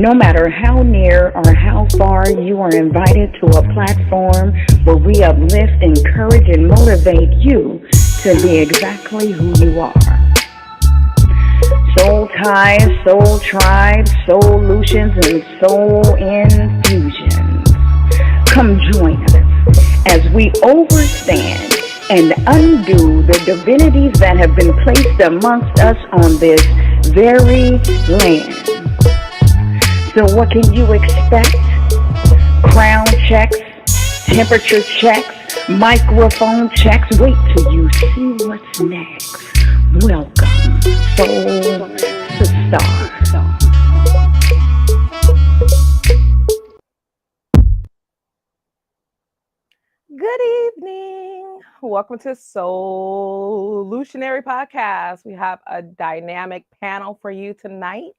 No matter how near or how far, you are invited to a platform where we uplift, encourage, and motivate you to be exactly who you are. Soul ties, soul tribes, solutions, and soul infusions. Come join us as we overstand and undo the divinities that have been placed amongst us on this very land. So what can you expect? Crown checks, temperature checks, microphone checks. Wait till you see what's next. Welcome, Soul Star. Good evening. Welcome to Soulutionary podcast. We have a dynamic panel for you tonight.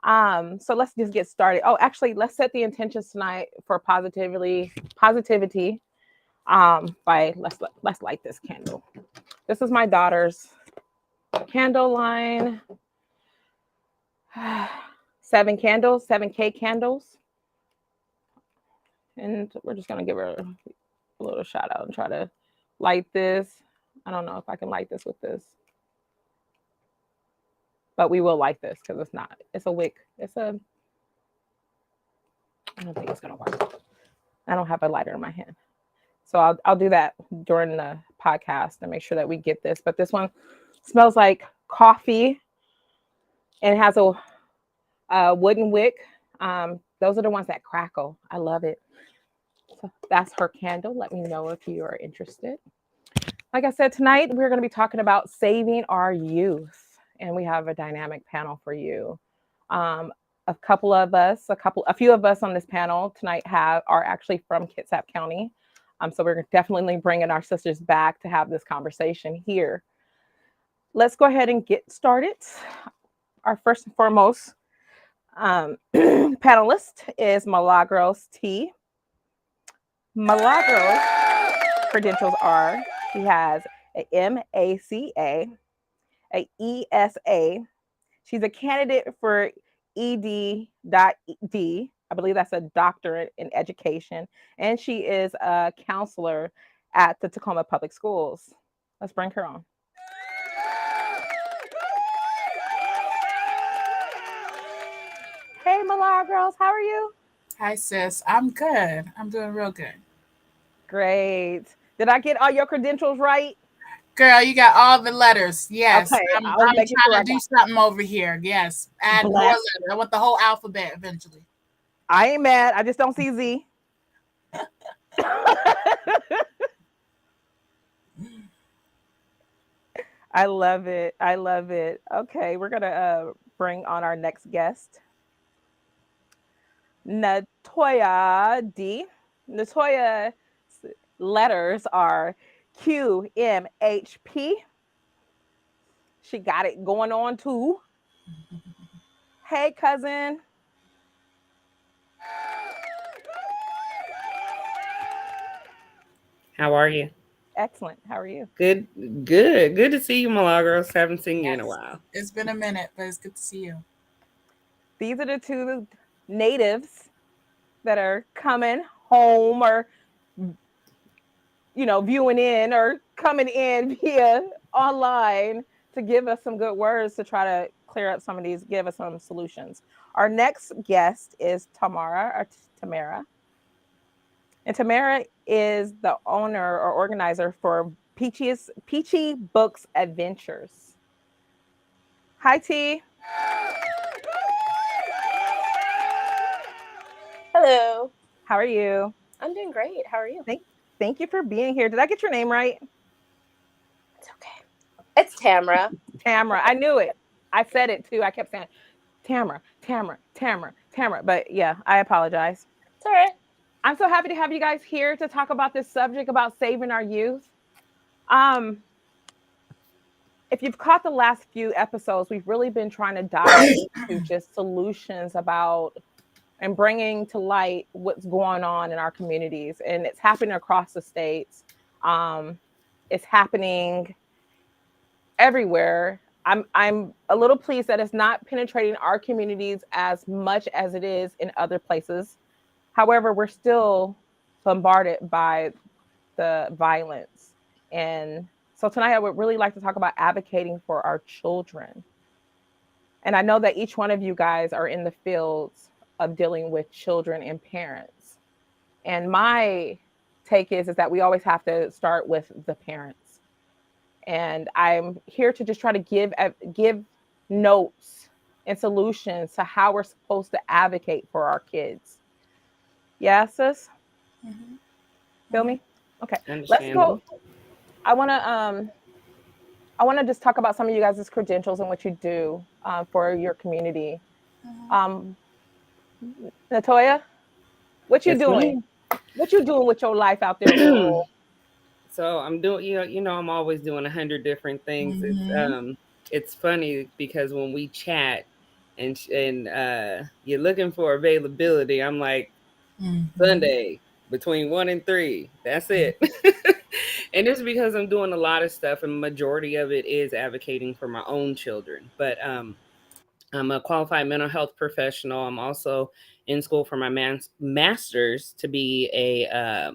So let's just get started. Oh, actually, let's set the intentions tonight for positivity. By let's light this candle. This is my daughter's candle line. 7 candles, 7K candles. And we're just gonna give her a little shout out and try to light this. I don't know if I can light this with this, but we will light this because it's a wick. I don't think it's gonna work. I don't have a lighter in my hand. So I'll do that during the podcast and make sure that we get this. But this one smells like coffee and it has a wooden wick. Those are the ones that crackle. I love it. So that's her candle. Let me know if you are interested. Like I said, tonight we're going to be talking about saving our youth, and we have a dynamic panel for you. A few of us on this panel tonight are actually from Kitsap County. So we're definitely bringing our sisters back to have this conversation here. Let's go ahead and get started. Our first and foremost panelist is Milagros T. Milagros' credentials are he has an MACA, an ESA. She's a candidate for ED.D. I believe that's a doctorate in education. And she is a counselor at the Tacoma Public Schools. Let's bring her on. Hey, Milagros, how are you? Hi, sis. I'm good. I'm doing real good. Great. Did I get all your credentials right? Girl, you got all the letters. Yes. Okay, I'm I'll make trying to do something over here. Yes. Add more letters. I want the whole alphabet eventually. I ain't mad. I just don't see Z. I love it. I love it. Okay, we're going to bring on our next guest. Natoya D. Natoya's letters are QMHP. She got it going on too. Hey, cousin. How are you? Excellent. How are you? Good. Good to see you, Milagros. Haven't seen you in a while. It's been a minute, but it's good to see you. These are the two natives that are coming home or, viewing in or coming in via online to give us some good words to try to clear up some of these, give us some solutions. Our next guest is Tamara. And Tamara is the owner or organizer for Peachy Books Adventures. Hi, T. Hello. How are you? I'm doing great. How are you? Thank you for being here. Did I get your name right? It's okay. It's Tamara. Tamara. I knew it. I said it too. I kept saying Tamara. But yeah, I apologize. It's all right. I'm so happy to have you guys here to talk about this subject about saving our youth. If you've caught the last few episodes, we've really been trying to dive into just solutions about and bringing to light what's going on in our communities. And it's happening across the states. It's happening everywhere. I'm a little pleased that it's not penetrating our communities as much as it is in other places. However, we're still bombarded by the violence. And so tonight I would really like to talk about advocating for our children. And I know that each one of you guys are in the fields of dealing with children and parents. And my take is that we always have to start with the parents. And I'm here to just try to give notes and solutions to how we're supposed to advocate for our kids. Yeah, sis? Mhm. Feel me? Okay. Let's Understandable. go. I want to just talk about some of you guys' credentials and what you do for your community. Mhm. Um, Natoya, what you Yes, doing? ma'am. What you doing with your life out there, rural? So I'm doing, I'm always doing 100 different things. Mhm. It's funny because when we chat and you're looking for availability, I'm like Mhm. Sunday between 1 and 3. That's it. And it's because I'm doing a lot of stuff, and majority of it is advocating for my own children. But I'm a qualified mental health professional. I'm also in school for my master's to be a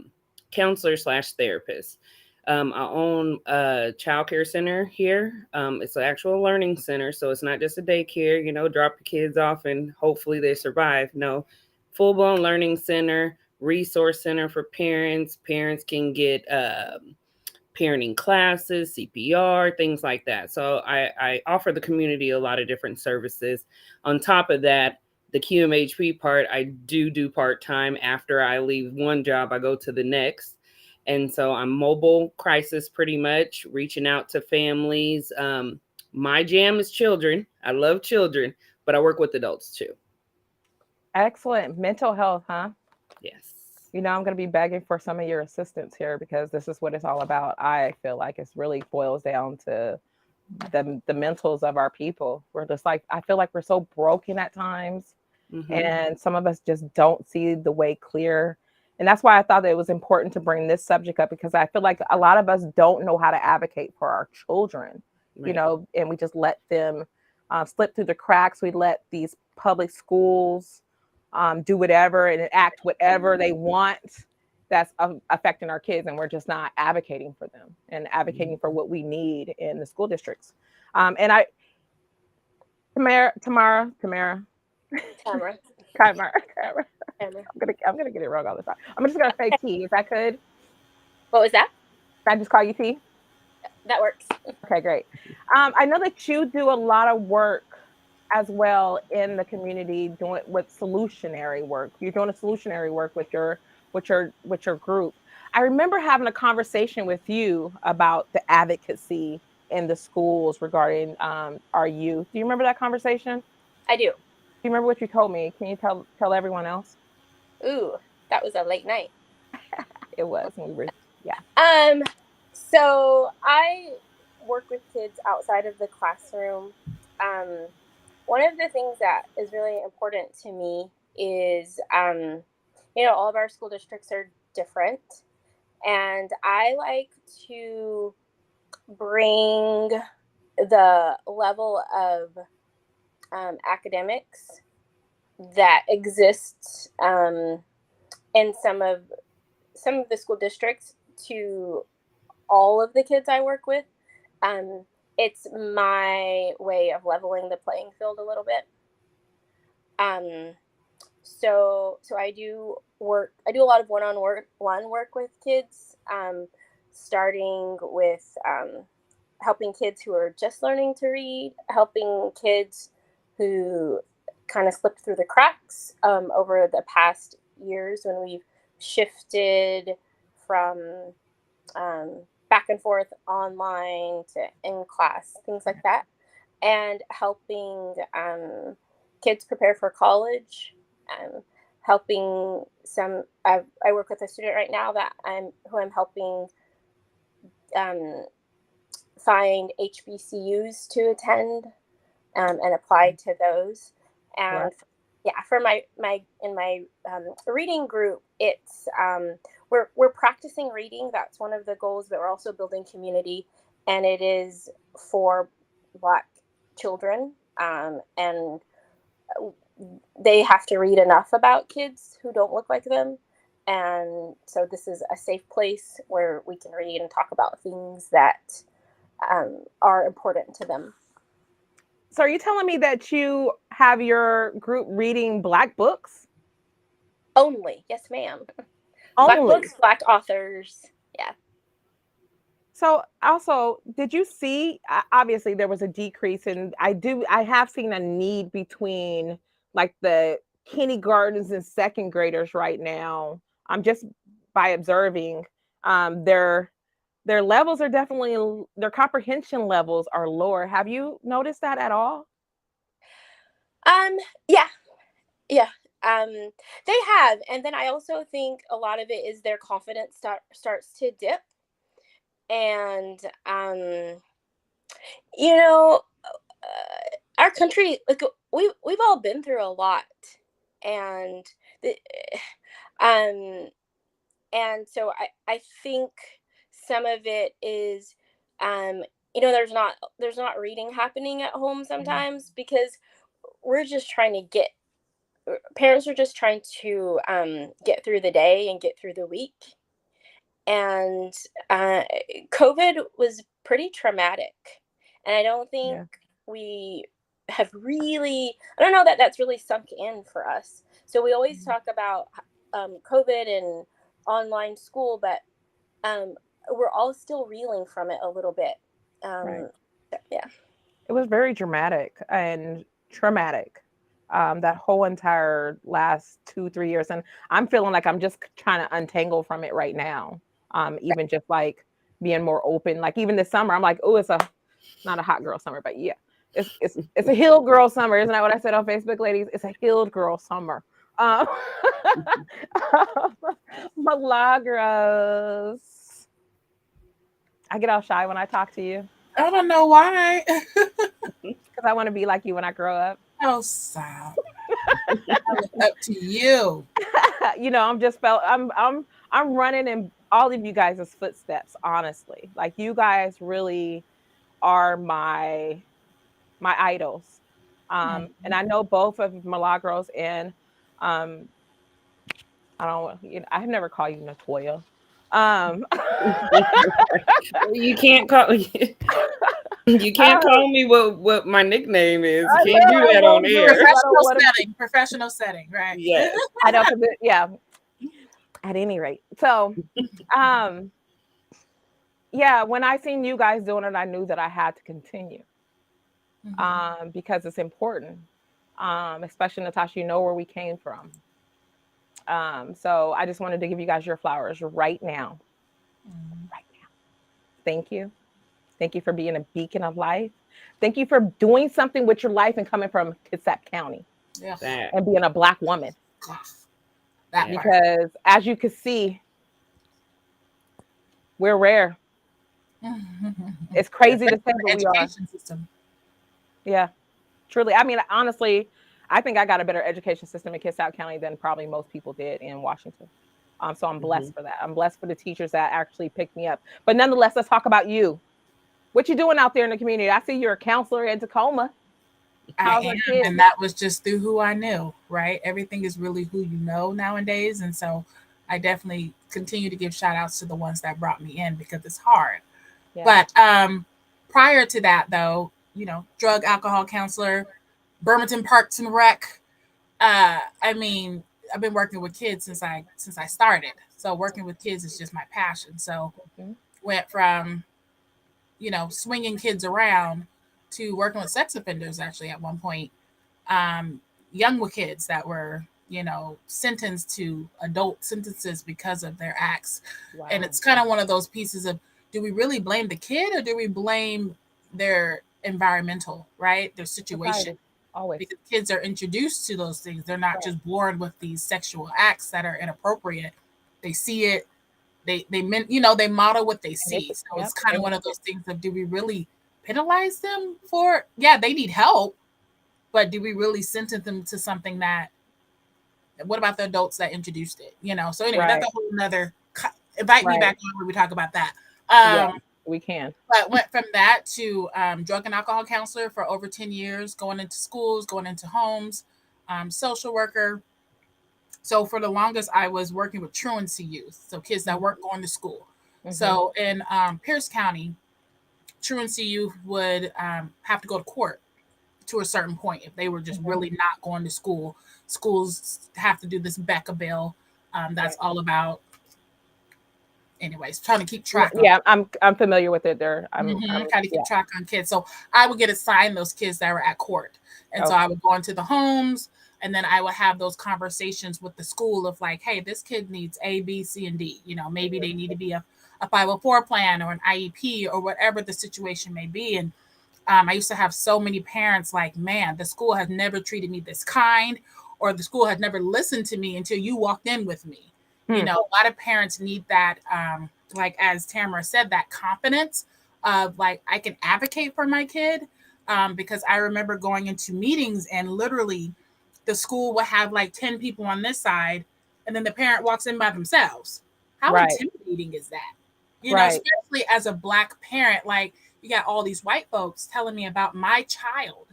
counselor slash therapist. I own a child care center here. It's an actual learning center, so it's not just a daycare, drop the kids off and hopefully they survive. No, full blown learning center, resource center for parents. Parents can get parenting classes, CPR, things like that. So I offer the community a lot of different services. On top of that, the QMHP part, I do part-time. After I leave one job, I go to the next. And so I'm mobile crisis pretty much, reaching out to families. My jam is children. I love children, but I work with adults too. Excellent. Mental health, huh? Yes. I'm going to be begging for some of your assistance here because this is what it's all about. I feel like it's really boils down to the mentals of our people. We're just like, I feel like we're so broken at times, Mm-hmm. and some of us just don't see the way clear. And that's why I thought that it was important to bring this subject up, because I feel like a lot of us don't know how to advocate for our children, Right. and we just let them slip through the cracks. We let these public schools do whatever and act whatever they want that's affecting our kids, and we're just not advocating for them and advocating for what we need in the school districts. And I, Tamara, Tamara. Tamara, Tamara. I'm gonna get it wrong all the time. I'm just gonna say T. If I could, What was that? can I just call you T? That works. Okay, great. I know that you do a lot of work as well in the community doing with solutionary work. You're doing a solutionary work with your group. I remember having a conversation with you about the advocacy in the schools regarding our youth. Do you remember that conversation? I do. Do you remember what you told me? Can you tell everyone else? Ooh, that was a late night. It was, and we were, yeah. Um, so I work with kids outside of the classroom. One of the things that is really important to me is, all of our school districts are different, and I like to bring the level of academics that exists in some of the school districts to all of the kids I work with. Um, it's my way of leveling the playing field a little bit. Um, so I do work. I do a lot of one work with kids, starting with helping kids who are just learning to read, helping kids who kind of slipped through the cracks over the past years when we've shifted from back and forth online to in class, things like that, and helping kids prepare for college. Helping some, I work with a student right now who I'm helping um, find HBCUs to attend and apply to those. And Right. yeah, for my in my reading group, it's we're practicing reading. That's one of the goals, but we're also building community, and it is for Black children, and they have to read enough about kids who don't look like them. And so this is a safe place where we can read and talk about things that are important to them. So are you telling me that you have your group reading Black books? Only. Yes, ma'am. Only. Black books, Black authors. Yeah. So also, did you see, obviously there was a decrease, and I have seen a need between like the kindergartens and second graders right now. I'm just by observing, their levels are definitely, their comprehension levels are lower. Have you noticed that at all? Yeah. They have, and then I also think a lot of it is their confidence starts to dip, and our country, like we've all been through a lot, and and so I think some of it is there's not reading happening at home sometimes because we're just trying to parents are just trying to get through the day and get through the week. And COVID was pretty traumatic. And I don't think we have really, I don't know that that's really sunk in for us. So we always talk about COVID and online school, but we're all still reeling from it a little bit. Yeah. It was very dramatic and traumatic. That whole entire last 2-3 years. And I'm feeling like I'm just trying to untangle from it right now. Even just like being more open, like even this summer, I'm like, oh, it's not a hot girl summer, but yeah, it's a healed girl summer. Isn't that what I said on Facebook, ladies? It's a healed girl summer. Milagros. I get all shy when I talk to you. I don't know why. Because I want to be like you when I grow up. Oh, stop. Up to you. I'm running in all of you guys' footsteps, honestly. Like you guys really are my idols. And I know both of Milagros and I've never called you Natoya. You can't call me what my nickname is. You can't do that on air. Professional setting, right? Yeah. I know, yeah. At any rate. So yeah, when I seen you guys doing it, I knew that I had to continue. Because it's important. Especially Natasha, you know where we came from. So I just wanted to give you guys your flowers right now. Right now. Thank you. Thank you for being a beacon of life. Thank you for doing something with your life and coming from Kitsap County. And being a Black woman. Because as you can see, we're rare. It's crazy to say, but we are. System. Yeah, truly. I mean, honestly, I think I got a better education system in Kitsap County than probably most people did in Washington. So I'm blessed for that. I'm blessed for the teachers that actually picked me up. But nonetheless, let's talk about you. What you doing out there in the community? I see you're a counselor in Tacoma. I am, and that was just through who I knew, right? Everything is really who you know nowadays. And so I definitely continue to give shout outs to the ones that brought me in because it's hard. Yeah. But prior to that, though, drug, alcohol counselor, Birmingham Parks and Rec. I mean, I've been working with kids since I started. So working with kids is just my passion. So went from, swinging kids around to working with sex offenders actually at one point, young with kids that were, sentenced to adult sentences because of their acts. Wow. And it's kind of one of those pieces of, do we really blame the kid or do we blame their environmental, right? Their situation. Always. Because kids are introduced to those things. They're not just born with these sexual acts that are inappropriate. They see it. They model what they see. So it's kind of one of those things of, do we really penalize them for, they need help, but do we really sentence them to something that, what about the adults that introduced it? So anyway, that's a whole nother, invite me back on when we talk about that. We can. But went from that to drug and alcohol counselor for over 10 years, going into schools, going into homes, social worker. So for the longest, I was working with truancy youth, so kids that weren't going to school. So in Pierce County, truancy youth would have to go to court to a certain point if they were just really not going to school. Schools have to do this Becca bill. That's all about, anyways, trying to keep track. Yeah, I'm familiar with it. There, I'm trying to keep track on kids. So I would get assigned those kids that were at court, and so I would go into the homes, and then I would have those conversations with the school of like, hey, this kid needs A, B, C, and D. You know, maybe they need to be a 504 plan or an IEP or whatever the situation may be. And I used to have so many parents like, man, the school has never treated me this kind, or the school has never listened to me until you walked in with me. You know, a lot of parents need that, like as Tamara said, that confidence of like, I can advocate for my kid, because I remember going into meetings and literally the school would have like 10 people on this side, and then the parent walks in by themselves. How intimidating is that? You know, especially as a Black parent, like you got all these white folks telling me about my child.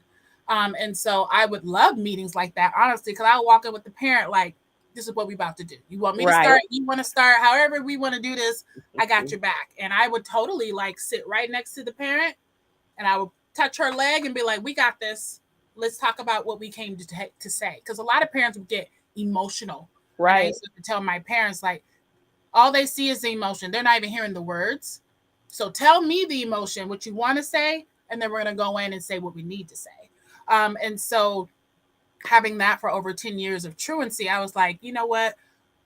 And so I would love meetings like that, honestly, because I would walk in with the parent like, this is what we about to do. You want me to start? You want to start? However we want to do this, I got your back. And I would totally like sit right next to the parent, and I would touch her leg and be like, we got this. Let's talk about what we came to say. Because a lot of parents would get emotional. Right. I used to tell my parents, like, all they see is the emotion. They're not even hearing the words. So tell me the emotion, what you want to say, and then we're going to go in and say what we need to say. And so having that for over 10 years of truancy, I was like, you know what?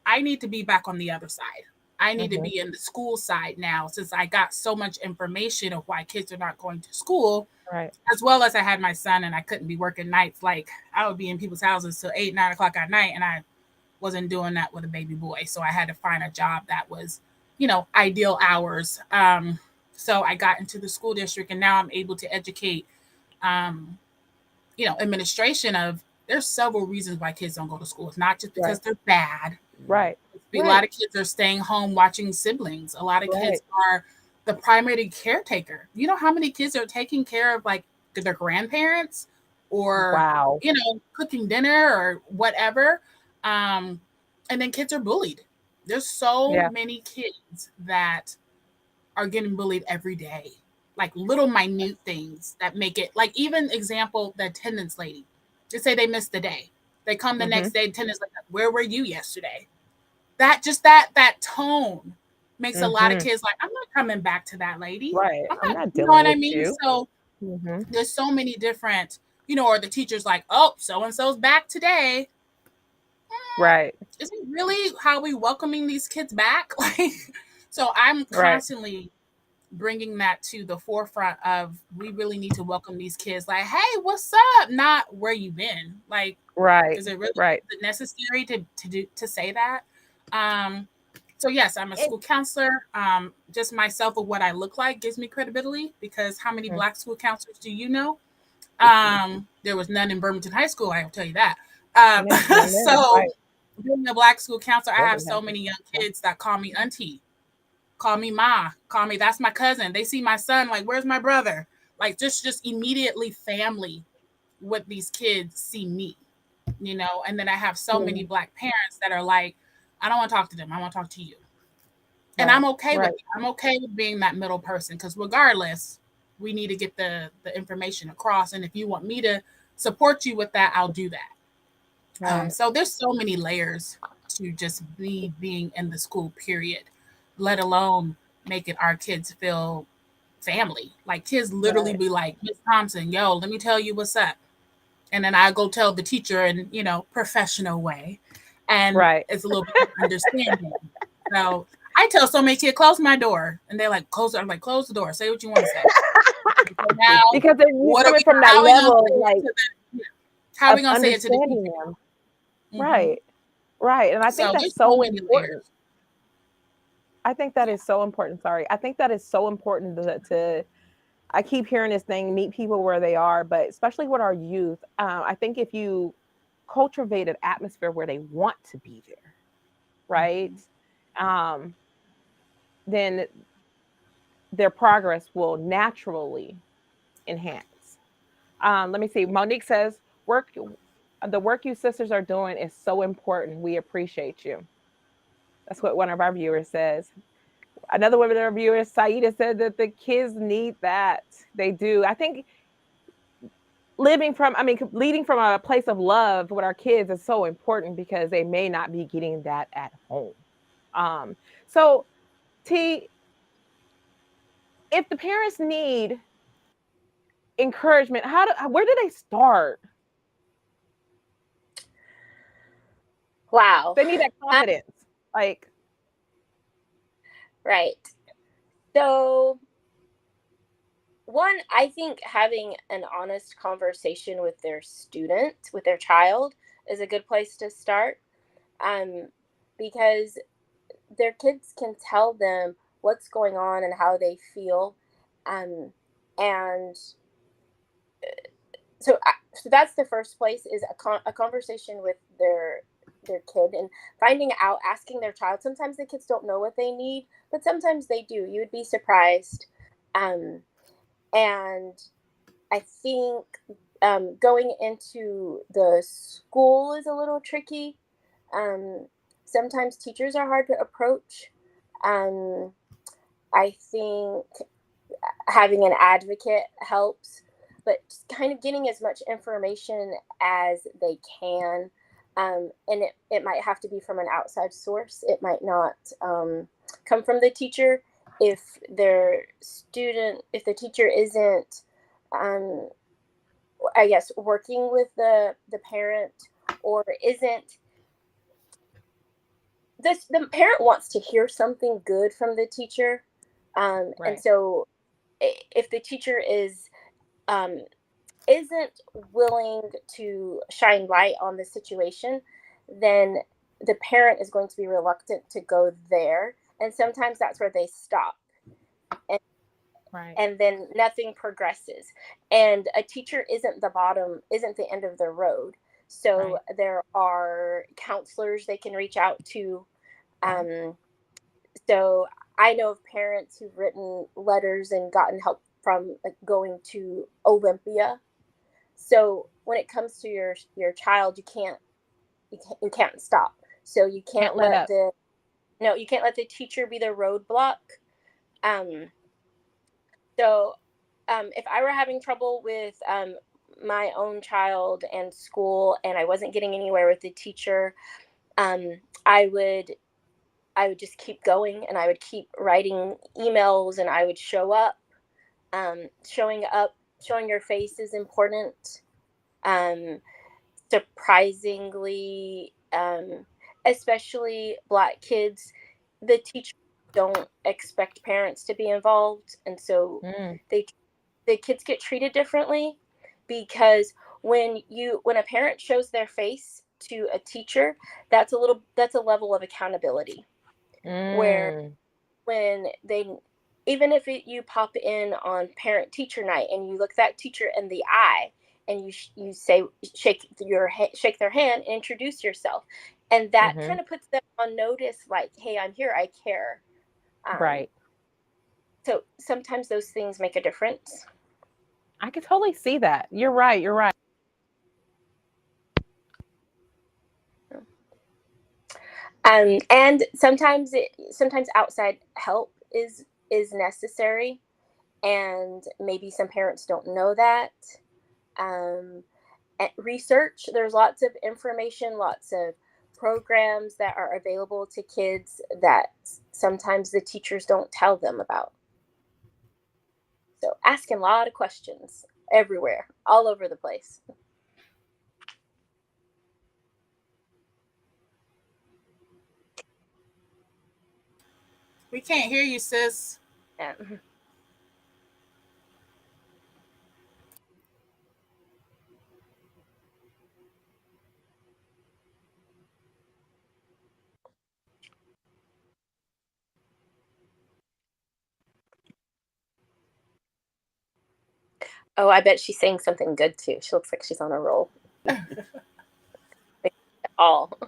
I need to be back on the other side. I need to be in the school side now, since I got so much information of why kids are not going to school. Right. As well as I had my son, and I couldn't be working nights. Like I would be in people's houses till 8, 9 o'clock at night, and I wasn't doing that with a baby boy. So I had to find a job that was, you know, ideal hours. So I got into the school district, and now I'm able to educate, you know, administration of, there's several reasons why kids don't go to school. It's not just because they're bad. Right. A lot of kids are staying home watching siblings. A lot of kids are the primary caretaker. You know how many kids are taking care of like their grandparents, or, you know, cooking dinner or whatever. And then kids are bullied. There's so many kids that are getting bullied every day. Like little minute things that make it, like even example, the attendance lady. Just say they missed the day. They come the next day, attendance like, where were you yesterday? That just that tone makes a lot of kids like, I'm not coming back to that lady. Right. I'm not you know what I mean? You. So there's so many different, you know, or the teacher's like, oh, so-and-so's back today. Right. Is it really how we welcoming these kids back? Like, so I'm constantly bringing that to the forefront of, we really need to welcome these kids. Like, hey, what's up? Not where you been. Like, is it really necessary to say that? So yes, I'm a school counselor. Just myself of what I look like gives me credibility, because how many Black school counselors do you know? There was none in Birmingham High School. I will tell you that. So being a Black school counselor, I have so many young kids that call me auntie, call me ma, call me, that's my cousin. They see my son, like, where's my brother? Like just immediately family with these kids see me, you know? And then I have so many Black parents that are like, I don't want to talk to them. I want to talk to you. And I'm okay with it. I'm okay with being that middle person, because regardless, we need to get the information across. And if you want me to support you with that, I'll do that. So there's so many layers to just being in the school, period, let alone making our kids feel family. Like kids literally be like, Miss Thompson, yo, let me tell you what's up. And then I go tell the teacher in, you know, professional way. And it's a little bit of understanding. So I tell so many kids, close my door. And they're like, close. I'm like, close the door. Say what you want to say. So now, because they're coming from that level, like, how are we going to say it to the teacher? Right. Right. And I think that's so important. I think that is so important. Sorry. I think that is so important to I keep hearing this thing, meet people where they are, but especially with our youth, I think if you cultivate an atmosphere where they want to be there, right? Then their progress will naturally enhance. Let me see. Monique says, the work you sisters are doing is so important. We appreciate you. That's what one of our viewers says. Another one of our viewers, Saida, said that the kids need that. They do. I think leading from a place of love with our kids is so important because they may not be getting that at home. So T, if the parents need encouragement, where do they start? Wow. They need that confidence. Right. So one, I think having an honest conversation with their student, with their child, is a good place to start. Because their kids can tell them what's going on and how they feel. And so that's the first place, is a conversation with their kid, and finding out, asking their child. Sometimes the kids don't know what they need, but sometimes they do. You would be surprised. And I think going into the school is a little tricky. Sometimes teachers are hard to approach. I think having an advocate helps, but just kind of getting as much information as they can. And it might have to be from an outside source. It might not come from the teacher. If the teacher isn't, I guess, working with the parent, or isn't, the parent wants to hear something good from the teacher. Right. And so if the teacher isn't willing to shine light on the situation, then the parent is going to be reluctant to go there. And sometimes that's where they stop. And then nothing progresses. And a teacher isn't the end of the road. So there are counselors they can reach out to. So I know of parents who've written letters and gotten help from going to Olympia. So when it comes to your child, you can't stop. So you can't let the teacher be the roadblock. So if I were having trouble with my own child and school, and I wasn't getting anywhere with the teacher, I would just keep going, and I would keep writing emails, and I would show up. Showing your face is important. Surprisingly, especially Black kids, the teachers don't expect parents to be involved, and so the kids get treated differently, because when a parent shows their face to a teacher, that's a level of accountability. Where when even if you pop in on parent teacher night and you look that teacher in the eye and you say, shake their hand and introduce yourself, and that kind of puts them on notice, like, hey, I'm here, I care. Right. So sometimes those things make a difference. I could totally see that. You're right. And sometimes outside help is necessary, and maybe some parents don't know that. At research, there's lots of information, lots of programs that are available to kids that sometimes the teachers don't tell them about. So asking a lot of questions everywhere, all over the place. We can't hear you, sis. Yeah. Oh, I bet she's saying something good too. She looks like she's on a roll. All.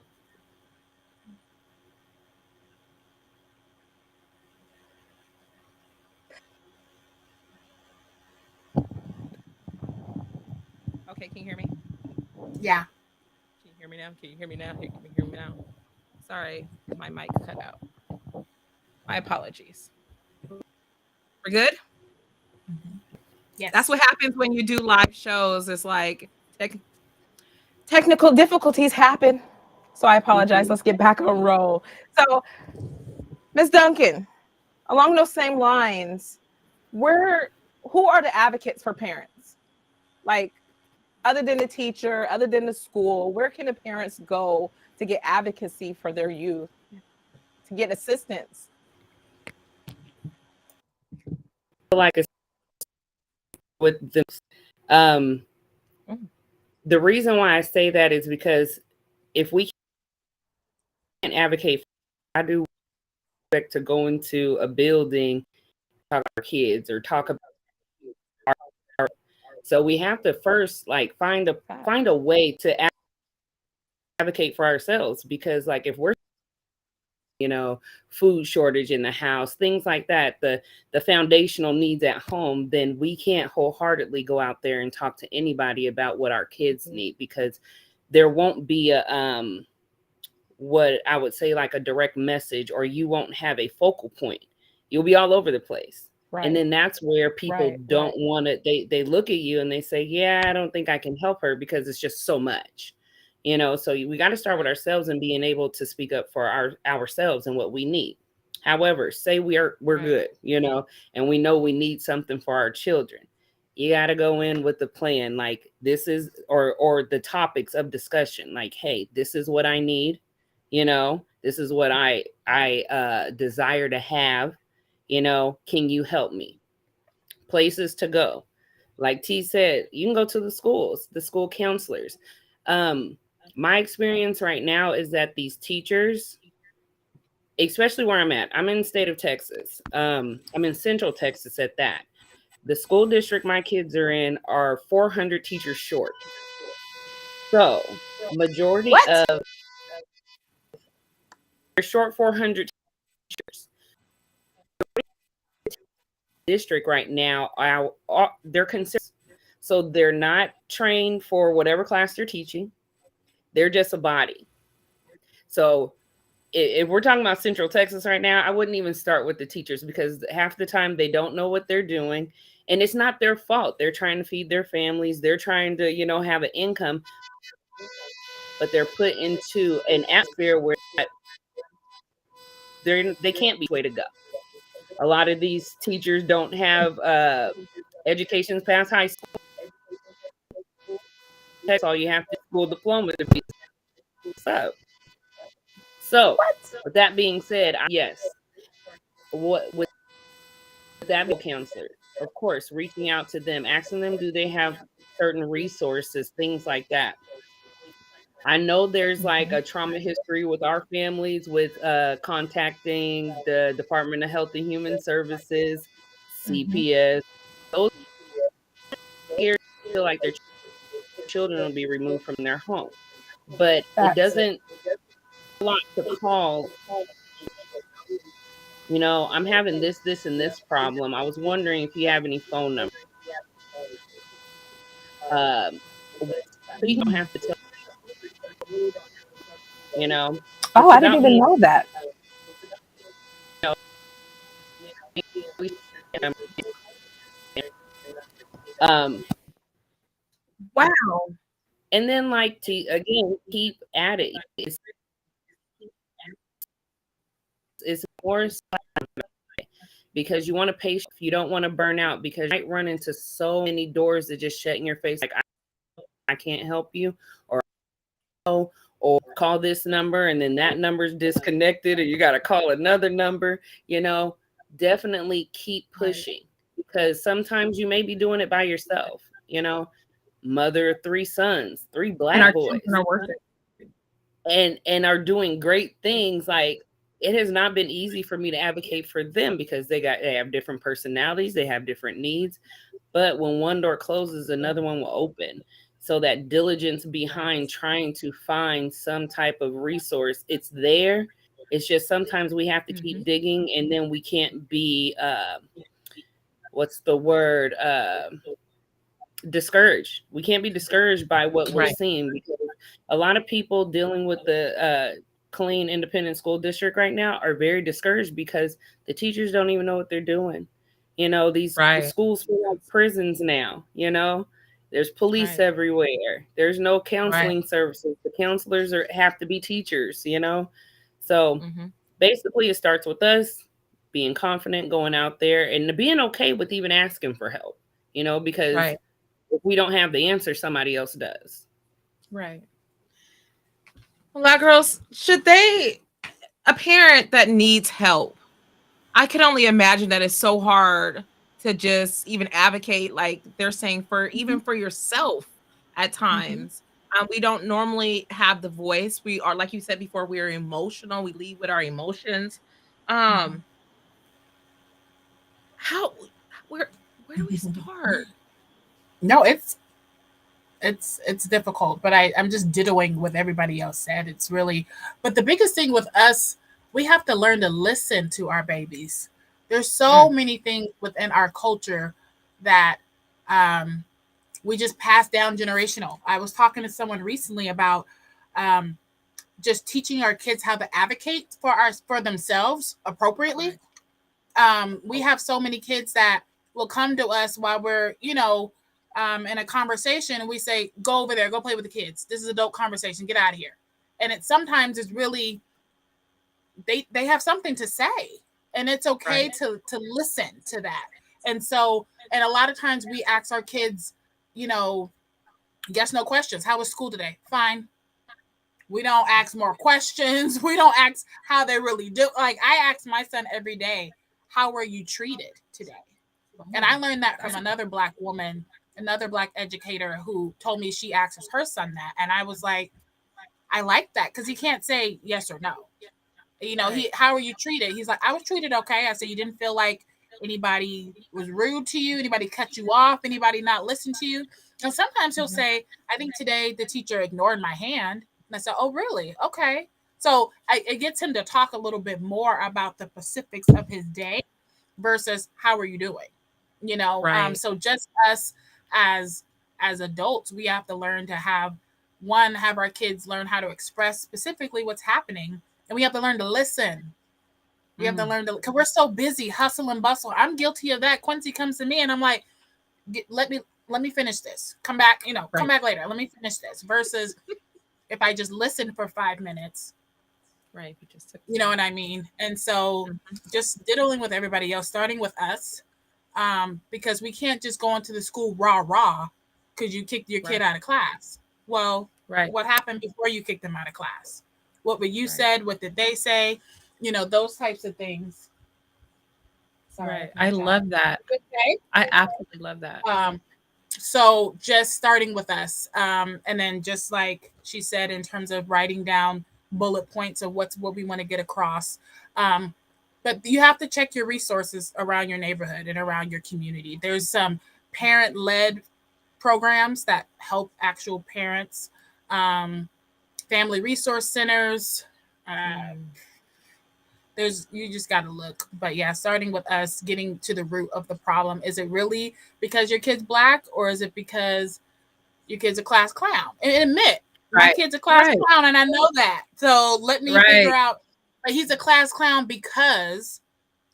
Yeah. Can you hear me now? Can you hear me now? Can you hear me now? Sorry, my mic cut out. My apologies. We're good? Yes. That's what happens when you do live shows. It's like technical difficulties happen. So I apologize. Let's get back on roll. So, Ms. Duncan, along those same lines, who are the advocates for parents? Like, other than the teacher, other than the school, where can the parents go to get advocacy for their youth, to get assistance? Like with them, um, the reason why I say that is because if we can't advocate, I do expect to go into a building, talk to our kids or talk about our. So we have to first like find a way to advocate for ourselves, because like if we're food shortage in the house, things like that, the foundational needs at home, then we can't wholeheartedly go out there and talk to anybody about what our kids need, because there won't be a what I would say like a direct message, or you won't have a focal point. You'll be all over the place. Right. And then that's where people don't want to, they look at you and they say, yeah, I don't think I can help her because it's just so much. So we got to start with ourselves and being able to speak up for ourselves and what we need. However, say we're good, and we know we need something for our children. You got to go in with the plan. Like this is, or the topics of discussion. Like, hey, this is what I need. This is what I desire to have. Can you help me? Places to go. Like T said, you can go to the schools, the school counselors. My experience right now is that these teachers, especially where I'm at, I'm in the state of Texas. I'm in Central Texas at that. The school district my kids are in are 400 teachers short. So majority of they're short 400 teachers. District right now, they're considered, so they're not trained for whatever class they're teaching. They're just a body. So if we're talking about Central Texas right now, I wouldn't even start with the teachers, because half the time they don't know what they're doing, and it's not their fault. They're trying to feed their families. They're trying to, have an income, but they're put into an atmosphere where they can't be way to go. A lot of these teachers don't have educations past high school. That's all you have to school diploma to be up. So with that being said, yes, what with that counselor, of course, reaching out to them, asking them, do they have certain resources, things like that. I know there's like a trauma history with our families with contacting the Department of Health and Human Services, CPS. Those feel like their children will be removed from their home, but it doesn't a lot to call. I'm having this, and this problem. I was wondering if you have any phone number. You don't have to tell. Oh, I didn't even know that. Wow. And then like to again keep at it. It's more because you want to pay. You don't want to burn out, because you might run into so many doors that just shut in your face. Like I can't help you, or call this number and then that number's disconnected, or you got to call another number. Definitely keep pushing, because sometimes you may be doing it by yourself. Mother of 3 sons, 3 black boys, and are doing great things. Like it has not been easy for me to advocate for them, because they have different personalities, they have different needs. But when one door closes, another one will open. So that diligence behind trying to find some type of resource, it's there. It's just sometimes we have to keep digging, and then we can't be what's the word? discouraged. We can't be discouraged by what we're seeing, because a lot of people dealing with the clean independent school district right now are very discouraged because the teachers don't even know what they're doing. The schools feel like prisons now. There's police everywhere. There's no counseling services. The counselors have to be teachers. So basically it starts with us being confident, going out there and being okay with even asking for help, because if we don't have the answer, somebody else does. Right. Well, that girls, a parent that needs help, I can only imagine that it's so hard to just even advocate, like they're saying, even for yourself at times. We don't normally have the voice. We are, like you said before, we are emotional. We lead with our emotions. How, where do we start? No, it's difficult, but I'm just dittoing what everybody else said. It's really, but the biggest thing with us, we have to learn to listen to our babies. There's so many things within our culture that we just pass down generational. I was talking to someone recently about just teaching our kids how to advocate for themselves appropriately. We have so many kids that will come to us while we're, in a conversation, and we say, go over there, go play with the kids. This is adult conversation. Get out of here. And sometimes it's really, they have something to say, and it's okay to listen to that. And a lot of times we ask our kids, yes, no questions. How was school today? Fine. We don't ask more questions. We don't ask how they really do. Like, I ask my son every day, how were you treated today? And I learned that from another Black woman, another Black educator, who told me she asks her son that. And I was like, I like that, because he can't say yes or no. How are you treated? He's like, I was treated okay. I said, you didn't feel like anybody was rude to you, anybody cut you off, anybody not listen to you? And sometimes he'll say, I think today the teacher ignored my hand. And I said, oh, really? Okay. So it gets him to talk a little bit more about the specifics of his day versus how are you doing? So just us as adults, we have to learn to have our kids learn how to express specifically what's happening, and we have to learn to listen. We have to learn to, because we're so busy, hustle and bustle. I'm guilty of that. Quincy comes to me and I'm like, let me finish this. Come back, come back later. Let me finish this. Versus if I just listen for 5 minutes. Right. You know what I mean? And so just diddling with everybody else, starting with us. Because we can't just go into the school rah because you kicked your kid out of class. Well, what happened before you kicked them out of class? What were you said? What did they say? Those types of things. Sorry, I love that. Okay. I absolutely love that. So just starting with us, and then just like she said, in terms of writing down bullet points of what we want to get across. But you have to check your resources around your neighborhood and around your community. There's some parent-led programs that help actual parents, family resource centers. You just got to look. But yeah, starting with us, getting to the root of the problem. Is it really because your kid's Black, or is it because your kid's a class clown? And admit, my kid's a class clown, and I know that. So let me figure out. He's a class clown because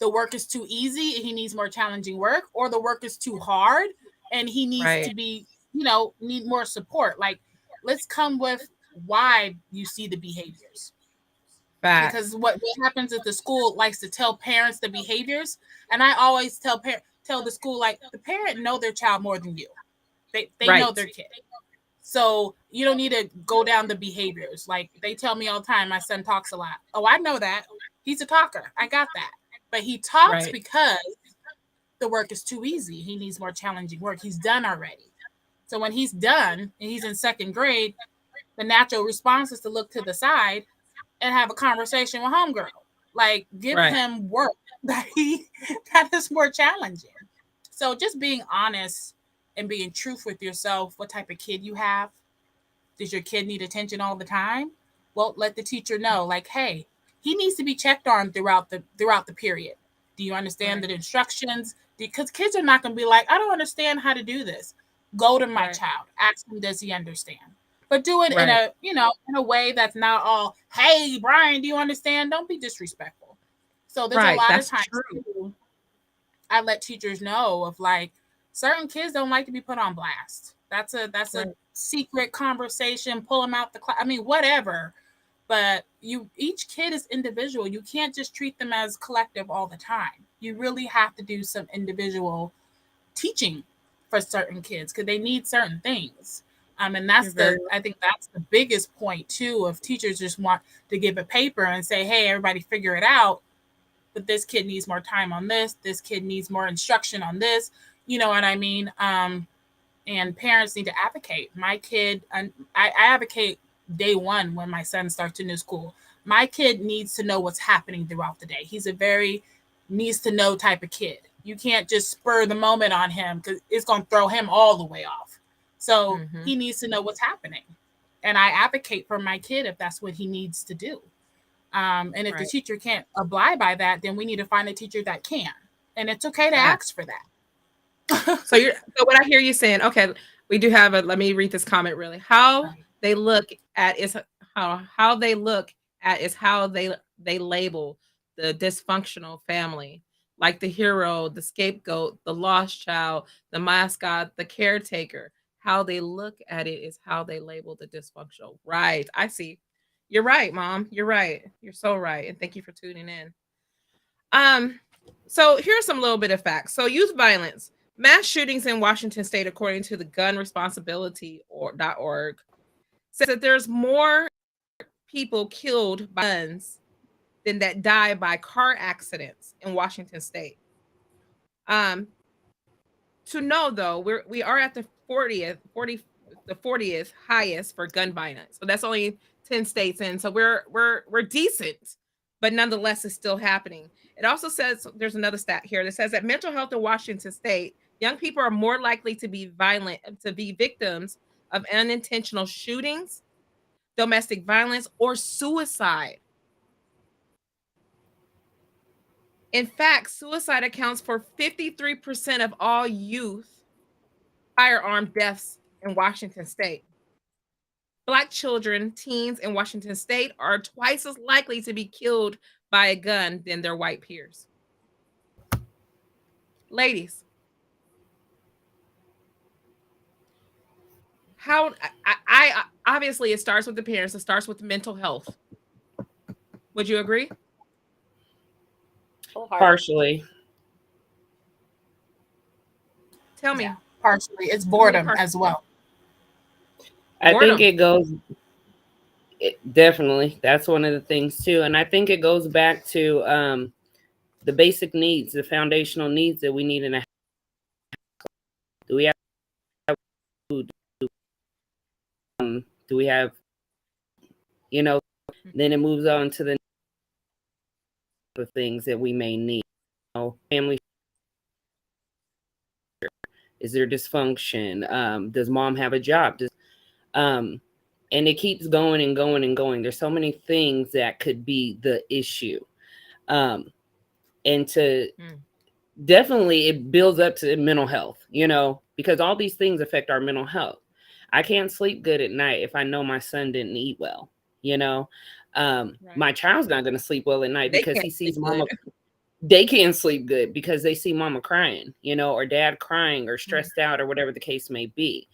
the work is too easy and he needs more challenging work, or the work is too hard and he needs to be, need more support. Like, let's come with why you see the behaviors. Because what happens is the school likes to tell parents the behaviors. And I always tell the school, like, the parent know their child more than you. They know their kid. So you don't need to go down the behaviors. Like, they tell me all the time, my son talks a lot. Oh, I know that. He's a talker. I got that. But he talks because the work is too easy. He needs more challenging work. He's done already. So when he's done and he's in second grade, the natural response is to look to the side and have a conversation with homegirl. Like, give him work that is more challenging. So just being honest and being truthful with yourself, what type of kid you have. Does your kid need attention all the time? Well, let the teacher know, like, hey, he needs to be checked on throughout the period. Do you understand the instructions? Because kids are not going to be like, I don't understand how to do this. Go to my child. Ask him, does he understand? But do it in a, in a way that's not all, hey, Brian, do you understand? Don't be disrespectful. So there's a lot of times too, I let teachers know of like certain kids don't like to be put on blast. That's a secret conversation. Pull them out the class. I mean, whatever. But each kid is individual. You can't just treat them as collective all the time. You really have to do some individual teaching for certain kids because they need certain things. And that's I think that's the biggest point too of teachers just want to give a paper and say, hey, everybody figure it out. But this kid needs more time on this. This kid needs more instruction on this. You know what I mean? And parents need to advocate. My kid, I advocate day one when my son starts a new school. My kid needs to know what's happening throughout the day. He's a very needs to know type of kid. You can't just spur the moment on him because it's going to throw him all the way off. So he needs to know what's happening. And I advocate for my kid if that's what he needs to do. And if the teacher can't abide by that, then we need to find a teacher that can. And it's okay to ask for that. So what I hear you saying, okay, we do have let me read this comment really. How they look at is how they look at is how they label the dysfunctional family, like the hero, the scapegoat, the lost child, the mascot, the caretaker. How they look at it is how they label the dysfunctional. Right. I see. You're right, Mom. You're right. You're so right. And thank you for tuning in. So here's some little bit of facts. So youth violence, mass shootings in Washington State, according to the Gun Responsibility .org, says that there's more people killed by guns than that die by car accidents in Washington State. To know though, we are at the 40th highest for gun violence. So that's only 10 states in. So we're decent, but nonetheless it's still happening. It also says there's another stat here that says that mental health in Washington State, young people are more likely to be victims of unintentional shootings, domestic violence, or suicide. In fact, suicide accounts for 53% of all youth firearm deaths in Washington State. Black children, teens in Washington State are twice as likely to be killed by a gun than their white peers. Ladies, how I obviously it starts with the parents, it starts with mental health. Would you agree? Partially. Tell me. Yeah, partially. It's boredom as well. I think it goes definitely. That's one of the things too. And I think it goes back to the basic needs, the foundational needs that we need in a house. Do we have food? Do we have, then it moves on to the things that we may need. Family. Is there dysfunction? Does mom have a job? And it keeps going and going and going. There's so many things that could be the issue. And to definitely it builds up to mental health, because all these things affect our mental health. I can't sleep good at night if I know my son didn't eat well, My child's not going to sleep well at night because he sees mama. They can't sleep good because they see mama crying, or dad crying or stressed out or whatever the case may be.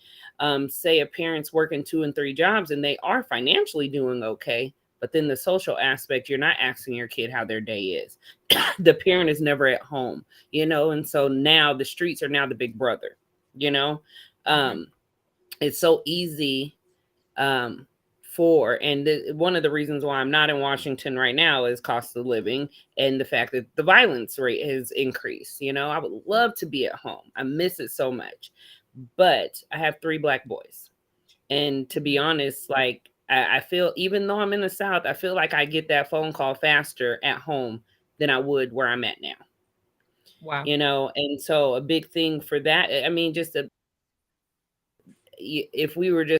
Say a parent's working 2 and 3 jobs and they are financially doing okay, but then the social aspect, you're not asking your kid how their day is. The parent is never at home, and so now the streets are now the big brother, It's so easy and one of the reasons why I'm not in Washington right now is cost of living and the fact that the violence rate has increased. I would love to be at home. I miss it so much, but I have 3 Black boys. And to be honest, like I feel, even though I'm in the South, I feel like I get that phone call faster at home than I would where I'm at now. Wow. And so a big thing for that, I mean, if we were just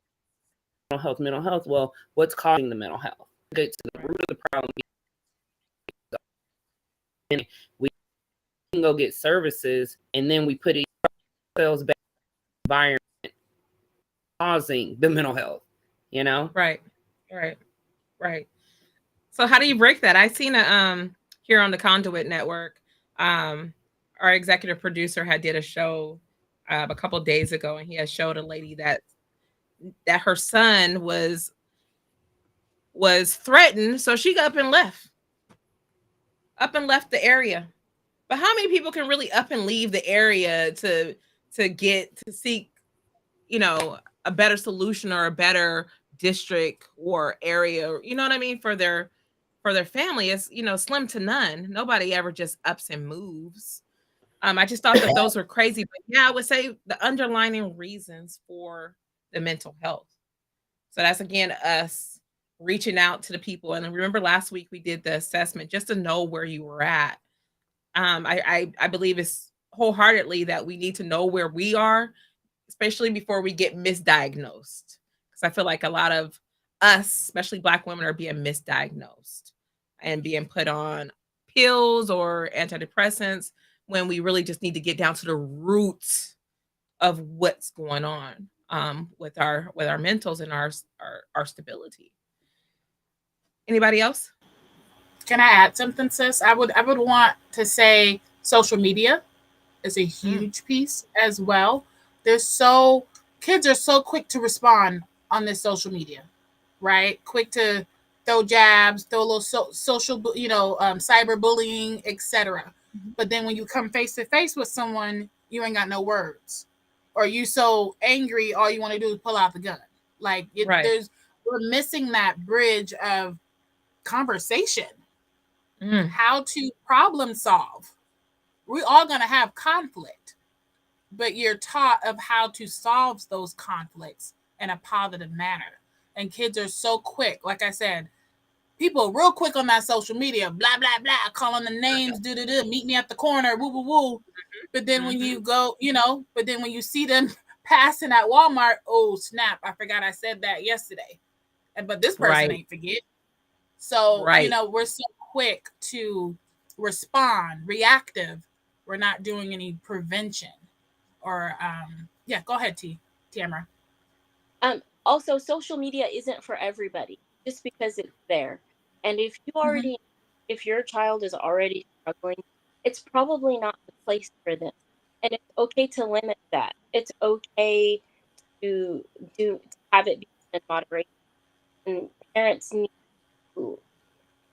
mental health, well, what's causing the mental health? Get to the root of the problem. We can go get services, and then we put ourselves back in the environment causing the mental health, you know? Right. So how do you break that? I seen here on the Conduit Network, our executive producer had did a show a couple of days ago, and he had showed a lady that her son was threatened, so she got up and left the area. But how many people can really up and leave the area to seek, a better solution or a better district or area, you know what I mean, for their family? Is, slim to none. Nobody ever just ups and moves. I just thought that those were crazy. But yeah, I would say the underlying reasons for the mental health. So that's, again, us reaching out to the people. And remember last week we did the assessment just to know where you were at. I believe it's wholeheartedly that we need to know where we are, especially before we get misdiagnosed. Because I feel like a lot of us, especially Black women, are being misdiagnosed and being put on pills or antidepressants when we really just need to get down to the root of what's going on with our mentals and our stability. Anybody else? Can I add something, sis? I would want to say social media is a huge piece as well. Kids are so quick to respond on this social media, right? Quick to throw jabs, throw a little social, cyberbullying, etc. But then when you come face to face with someone, you ain't got no words, or you so angry, all you want to do is pull out the gun. Like we're missing that bridge of conversation. How to problem solve. We're all going to have conflict, but you're taught of how to solve those conflicts in a positive manner. And kids are so quick. Like I said, people are real quick on that social media, blah, blah, blah, calling the names, meet me at the corner, woo, woo, woo. But then when you go, but then when you see them passing at Walmart, oh, snap, I forgot I said that yesterday. But this person ain't forget. So, we're so quick to respond, reactive. We're not doing any prevention. Or, go ahead, Tamara. Also, social media isn't for everybody just because it's there. And if your child is already struggling, it's probably not the place for them. And it's okay to limit that. It's okay to have it be in moderation. And parents need to.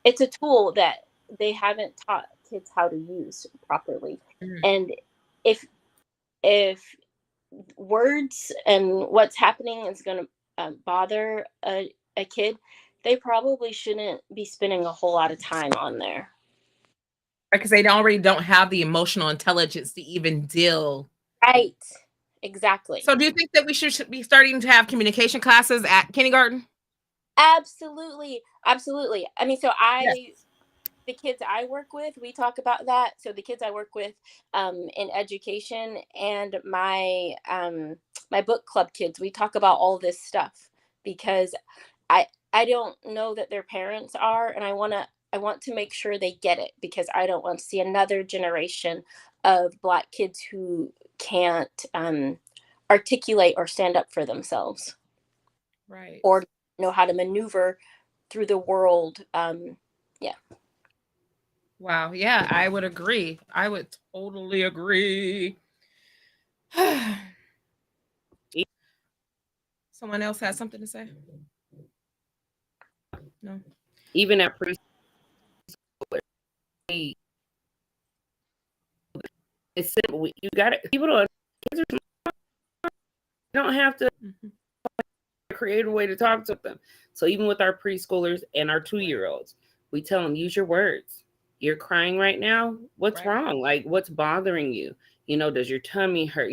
It's a tool that they haven't taught kids how to use properly. And if words and what's happening is going to bother a kid, they probably shouldn't be spending a whole lot of time on there. Because they already don't have the emotional intelligence to even deal. Right. Exactly. So do you think that we should be starting to have communication classes at kindergarten? Absolutely. Absolutely. I mean, so the kids I work with, we talk about that. So the kids I work with in education and my my book club kids, we talk about all this stuff because I don't know that their parents are, and I want to make sure they get it, because I don't want to see another generation of Black kids who can't articulate or stand up for themselves. Right. Or know how to maneuver through the world. Wow. Yeah, I would agree. I would totally agree. Someone else has something to say? No. Even at preschool, it's simple. You got it. People don't. Kids are smart. You don't have to create a way to talk to them. So even with our preschoolers and our 2-year-olds, we tell them, use your words. You're crying right now. What's wrong? Like, what's bothering you? Does your tummy hurt?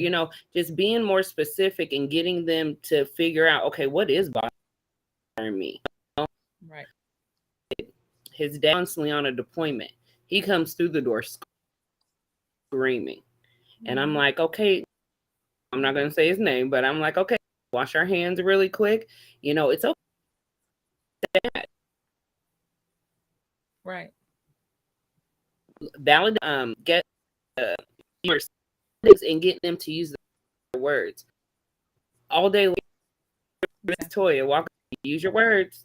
Just being more specific and getting them to figure out, okay, what is bothering me? Right. His dad constantly on a deployment. He comes through the door screaming. And I'm like, okay, I'm not going to say his name, but I'm like, okay, wash our hands really quick. It's okay. Right. Valid, get and get them to use their words all day long. Toya, walk, use your words,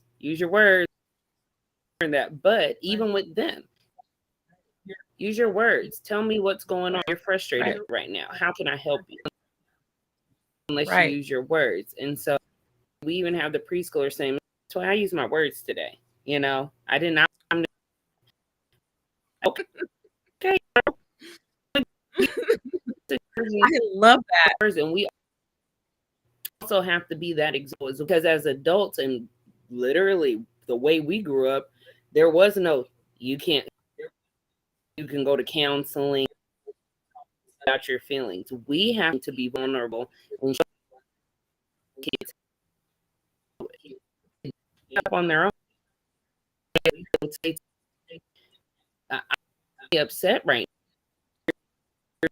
and that. But even with them, use your words. Tell me what's going on. You're frustrated right now. How can I help you? Unless you use your words. And so we even have the preschooler saying, so I use my words today. You know, I did not. Okay. I love that. And we also have to be that example, because as adults, and literally the way we grew up, there was no, you can go to counseling about your feelings. We have to be vulnerable and show kids up on their own. I'm upset right now.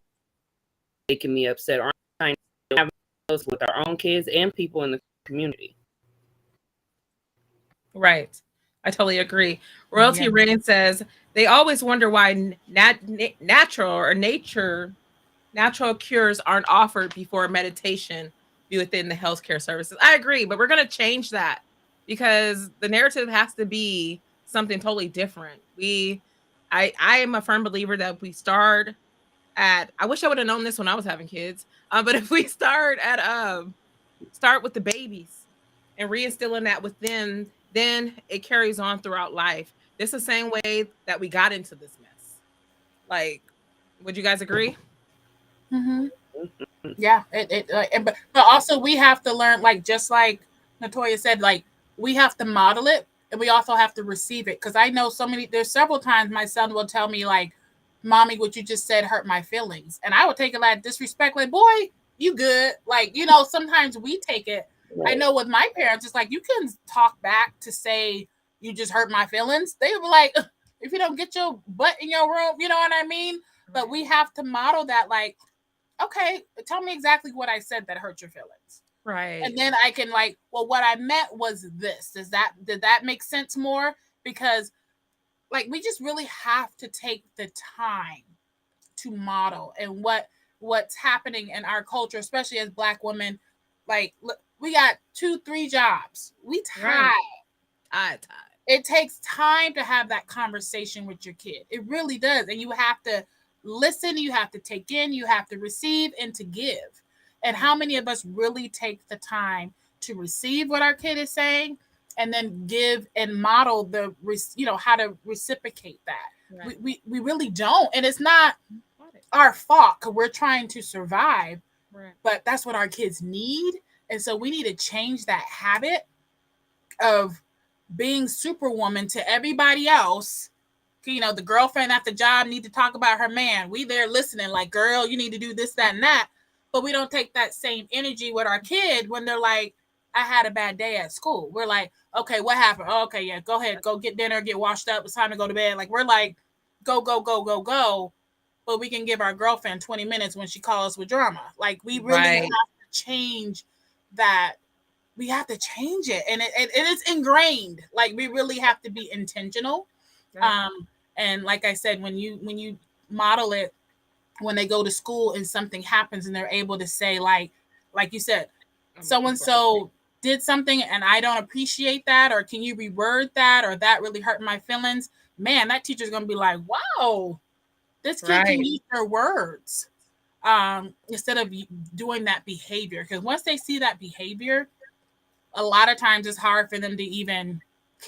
Making me upset. Aren't trying to have those with our own kids and people in the community. Right. I totally agree. Royalty Rain says they always wonder why natural cures aren't offered before meditation be within the healthcare services. I agree, but we're going to change that because the narrative has to be something totally different. I am a firm believer that we start at, I wish I would have known this when I was having kids, but if we start with the babies and reinstilling that with them, then it carries on throughout life. This is the same way that we got into this mess. Like, would you guys agree? Mm-hmm. Yeah, but also we have to learn, like, just like Natoya said, like, we have to model it and we also have to receive it. Because I know there's several times my son will tell me, like, Mommy, what you just said hurt my feelings. And I would take it like disrespect, like, boy, you good. Like, you know, sometimes we take it. Right. I know with my parents, it's like, you can talk back to say you just hurt my feelings. They were like, if you don't get your butt in your room, you know what I mean? Right. But we have to model that, like, okay, tell me exactly what I said that hurt your feelings. Right. And then I can, like, well, what I meant was this. Did that make sense more? Because, like, we just really have to take the time to model and what's happening in our culture, especially as Black women. Like, we got 2-3 jobs. We tired. Tired. It takes time to have that conversation with your kid. It really does. And you have to listen, you have to take in, you have to receive, and to give. And how many of us really take the time to receive what our kid is saying and then give and model how to reciprocate that? Right. We really don't. And it's not our fault because we're trying to survive, right. But that's what our kids need. And so we need to change that habit of being superwoman to everybody else. You know, the girlfriend at the job need to talk about her man. We there listening like, girl, you need to do this, that, and that. But we don't take that same energy with our kid when they're like, I had a bad day at school. We're like, okay, what happened? Oh, okay, yeah, go ahead. Go get dinner, get washed up. It's time to go to bed. Like, we're like, go. But we can give our girlfriend 20 minutes when she calls with drama. Like, we really have to change that. We have to change it. And it is ingrained. Like, we really have to be intentional. Right. And like I said, when you model it, when they go to school and something happens and they're able to say, like you said, so-and-so did something and I don't appreciate that, or can you reword that, or that really hurt my feelings, man, that teacher's going to be like, wow, this kid can use their words instead of doing that behavior. Because once they see that behavior, a lot of times it's hard for them to even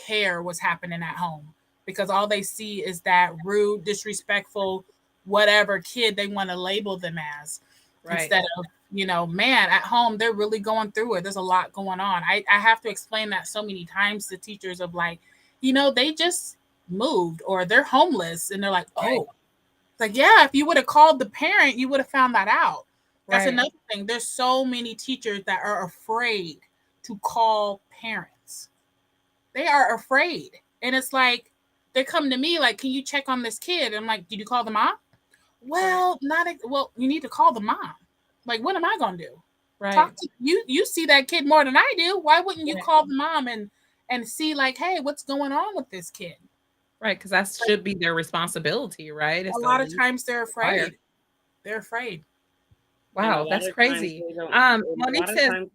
care what's happening at home, because all they see is that rude, disrespectful, whatever kid they want to label them as. Right. Instead of, man, at home, they're really going through it. There's a lot going on. I have to explain that so many times to teachers of, like, they just moved or they're homeless. And they're like, oh, like, yeah, if you would have called the parent, you would have found that out. That's another thing. There's so many teachers that are afraid to call parents. They are afraid. And it's like, they come to me like, can you check on this kid? I'm like, did you call the mom? Well, you need to call the mom. Like, what am I going to do? Right. Talk to you. You see that kid more than I do. Why wouldn't you call the mom and see, like, hey, what's going on with this kid? Right. Because that should be their responsibility, right? A lot of times they're afraid. They're afraid. Wow, that's crazy. Monique says,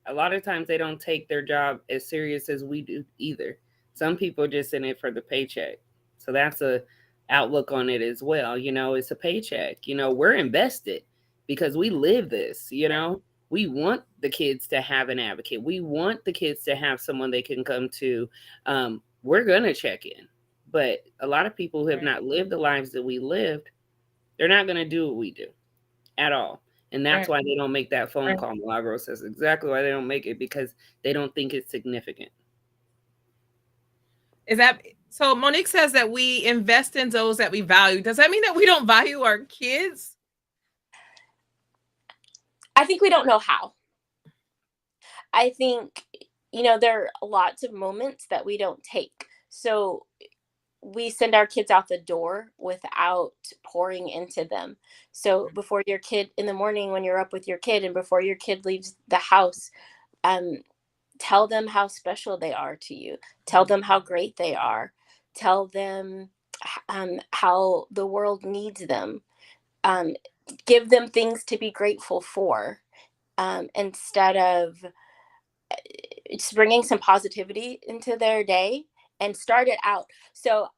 A lot of times they don't take their job as serious as we do either. Some people just in it for the paycheck. So that's a outlook on it as well. It's a paycheck. We're invested because we live this, we want the kids to have an advocate. We want the kids to have someone they can come to. We're going to check in. But a lot of people who have not lived the lives that we lived, they're not going to do what we do at all. And that's why they don't make that phone call. Milagro says exactly why they don't make it, because they don't think it's significant. Is that so? Monique says that we invest in those that we value. Does that mean that we don't value our kids? I think we don't know how. I think, there are lots of moments that we don't take. So we send our kids out the door without pouring into them. So before your kid in the morning, when you're up with your kid, and before your kid leaves the house, tell them how special they are to you. Tell them how great they are. Tell them how the world needs them. Give them things to be grateful for, instead of just bringing some positivity into their day, and start it out. So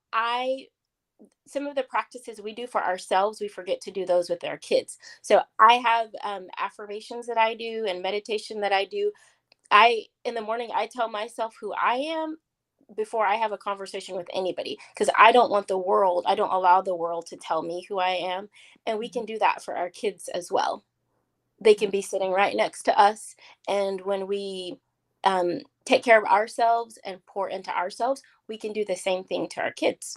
some of the practices we do for ourselves, we forget to do those with our kids. So I have affirmations that I do and meditation that I do. In the morning, I tell myself who I am before I have a conversation with anybody, because I don't allow the world to tell me who I am. And we can do that for our kids as well. They can be sitting right next to us. And when we take care of ourselves and pour into ourselves, we can do the same thing to our kids.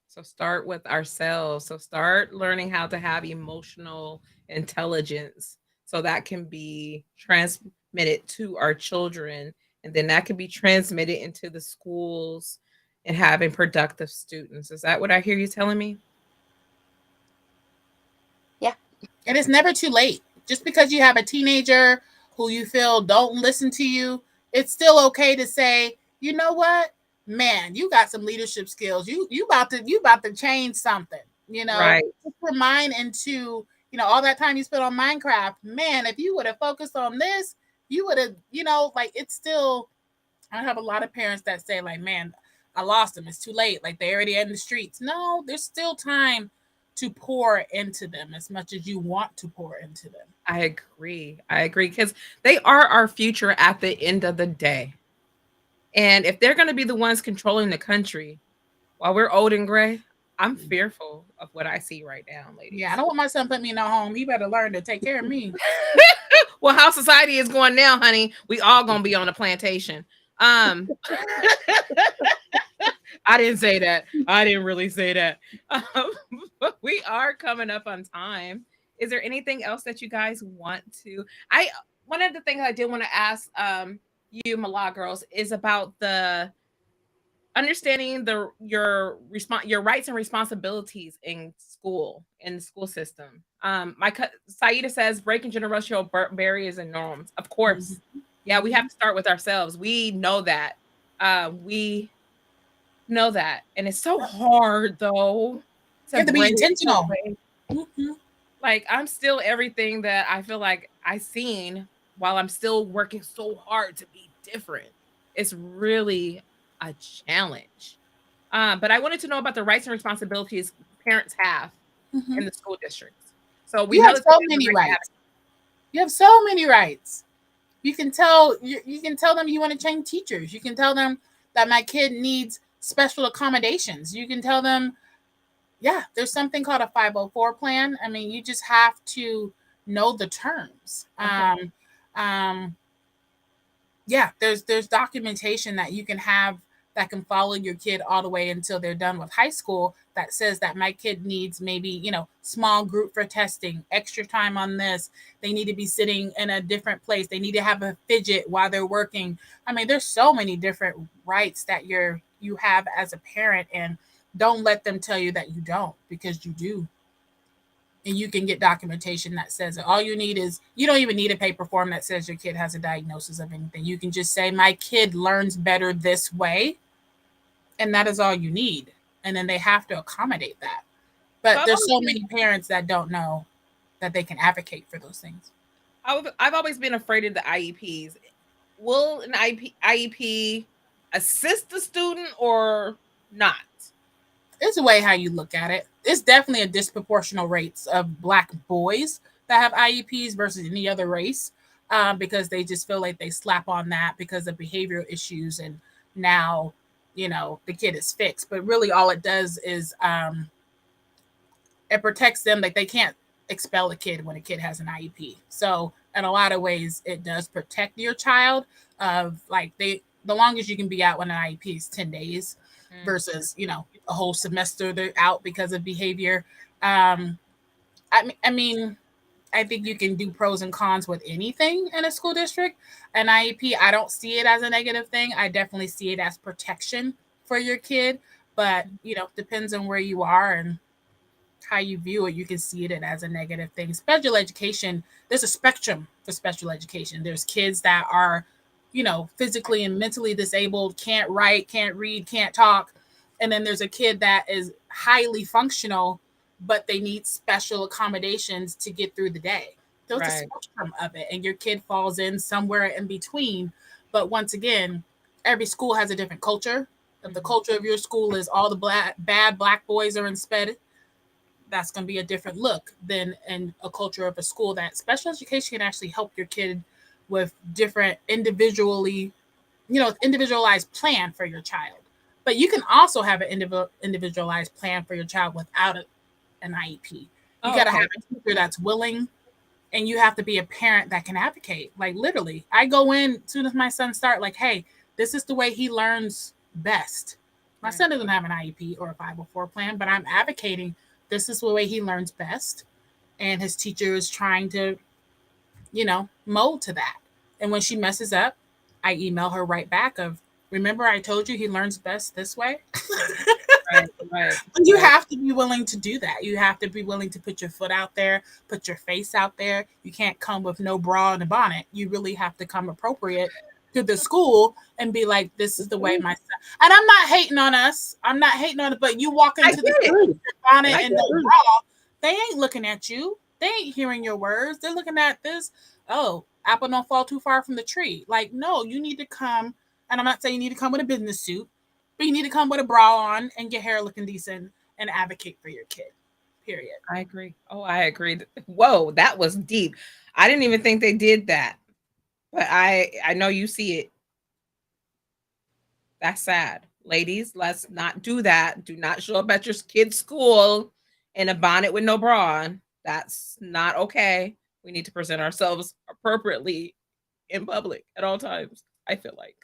So start with ourselves. So start learning how to have emotional intelligence, so that can be transmitted to our children, and then that can be transmitted into the schools and having productive students. Is that what I hear you telling me? Yeah. And it's never too late. Just because you have a teenager who you feel don't listen to you, it's still okay to say, you know what, man, you got some leadership skills. You about to change something. Right. Just put mine into, all that time you spent on Minecraft. Man, if you would have focused on this, you would have, like, it's still. I have a lot of parents that say, like, man, I lost them. It's too late. Like, they're already in the streets. No, there's still time to pour into them as much as you want to pour into them. I agree. Because they are our future at the end of the day. And if they're going to be the ones controlling the country while we're old and gray, I'm fearful of what I see right now, ladies. Yeah, I don't want my son putting me in a home. He better learn to take care of me. Well, how society is going now, honey, we all going to be on a plantation. I didn't say that. I didn't really say that. But we are coming up on time. Is there anything else that you guys want to? One of the things I did want to ask you, Milagros, is about the understanding your rights and responsibilities in the school system. Saida says breaking generational barriers and norms. Of course, yeah, we have to start with ourselves. We know that. We know that, and it's so hard though. You have to be intentional. Like, I'm still everything that I feel like I seen while I'm still working so hard to be different. It's really a challenge. But I wanted to know about the rights and responsibilities parents have in the school districts. So we have so many rights. You have so many rights. You can tell them you want to change teachers. You can tell them that my kid needs special accommodations. You can tell them, yeah, there's something called a 504 plan. I mean, you just have to know the terms. Okay. Yeah, there's documentation that you can have that can follow your kid all the way until they're done with high school that says that my kid needs maybe, small group for testing, extra time on this. They need to be sitting in a different place. They need to have a fidget while they're working. I mean, there's so many different rights that you have as a parent, and don't let them tell you that you don't, because you do. And you can get documentation that says all you need is, you don't even need a paper form that says your kid has a diagnosis of anything. You can just say, my kid learns better this way. And that is all you need. And then they have to accommodate that. But there's so many parents that don't know that they can advocate for those things. I've always been afraid of the IEPs. Will an IEP assist the student or not? It's a way how you look at it. It's definitely a disproportional rates of Black boys that have IEPs versus any other race, because they just feel like they slap on that because of behavioral issues, and now the kid is fixed. But really, all it does is it protects them. Like, they can't expel a kid when a kid has an IEP. So in a lot of ways, it does protect your child. Of like, the longest you can be out when an IEP is 10 days versus a whole semester they're out because of behavior. I mean, I think you can do pros and cons with anything in a school district. An IEP, I don't see it as a negative thing. I definitely see it as protection for your kid. But depends on where you are and how you view it. You can see it as a negative thing. Special education, there's a spectrum for special education. There's kids that are, physically and mentally disabled, can't write, can't read, can't talk. And then there's a kid that is highly functional, but they need special accommodations to get through the day. There's a spectrum of it, and your kid falls in somewhere in between. But once again, every school has a different culture. If the culture of your school is all the bad Black boys are in sped, that's going to be a different look than in a culture of a school. That special education can actually help your kid with different individualized plan for your child. But you can also have an individualized plan for your child without an IEP. You got to have a teacher that's willing, and you have to be a parent that can advocate. Like, literally, I go in as soon as my son start, like, hey, this is the way he learns best. My son doesn't have an IEP or a 504 plan, but I'm advocating this is the way he learns best. And his teacher is trying to, mold to that. And when she messes up, I email her right back of, remember I told you he learns best this way? Right. You have to be willing to do that. You have to be willing to put your foot out there, put your face out there. You can't come with no bra and a bonnet. You really have to come appropriate to the school and be like, this is the way my son. And I'm not hating on us. I'm not hating on it, but you walk into the bonnet and no bra, they ain't looking at you. They ain't hearing your words. They're looking at this. Oh, apple don't fall too far from the tree. Like, no, you need to come. And I'm not saying you need to come with a business suit, but you need to come with a bra on and your hair looking decent and advocate for your kid. Period. I agree. Oh, I agree. Whoa, that was deep. I didn't even think they did that. But I know you see it. That's sad. Ladies, let's not do that. Do not show up at your kid's school in a bonnet with no bra on. That's not okay. We need to present ourselves appropriately in public at all times, I feel like.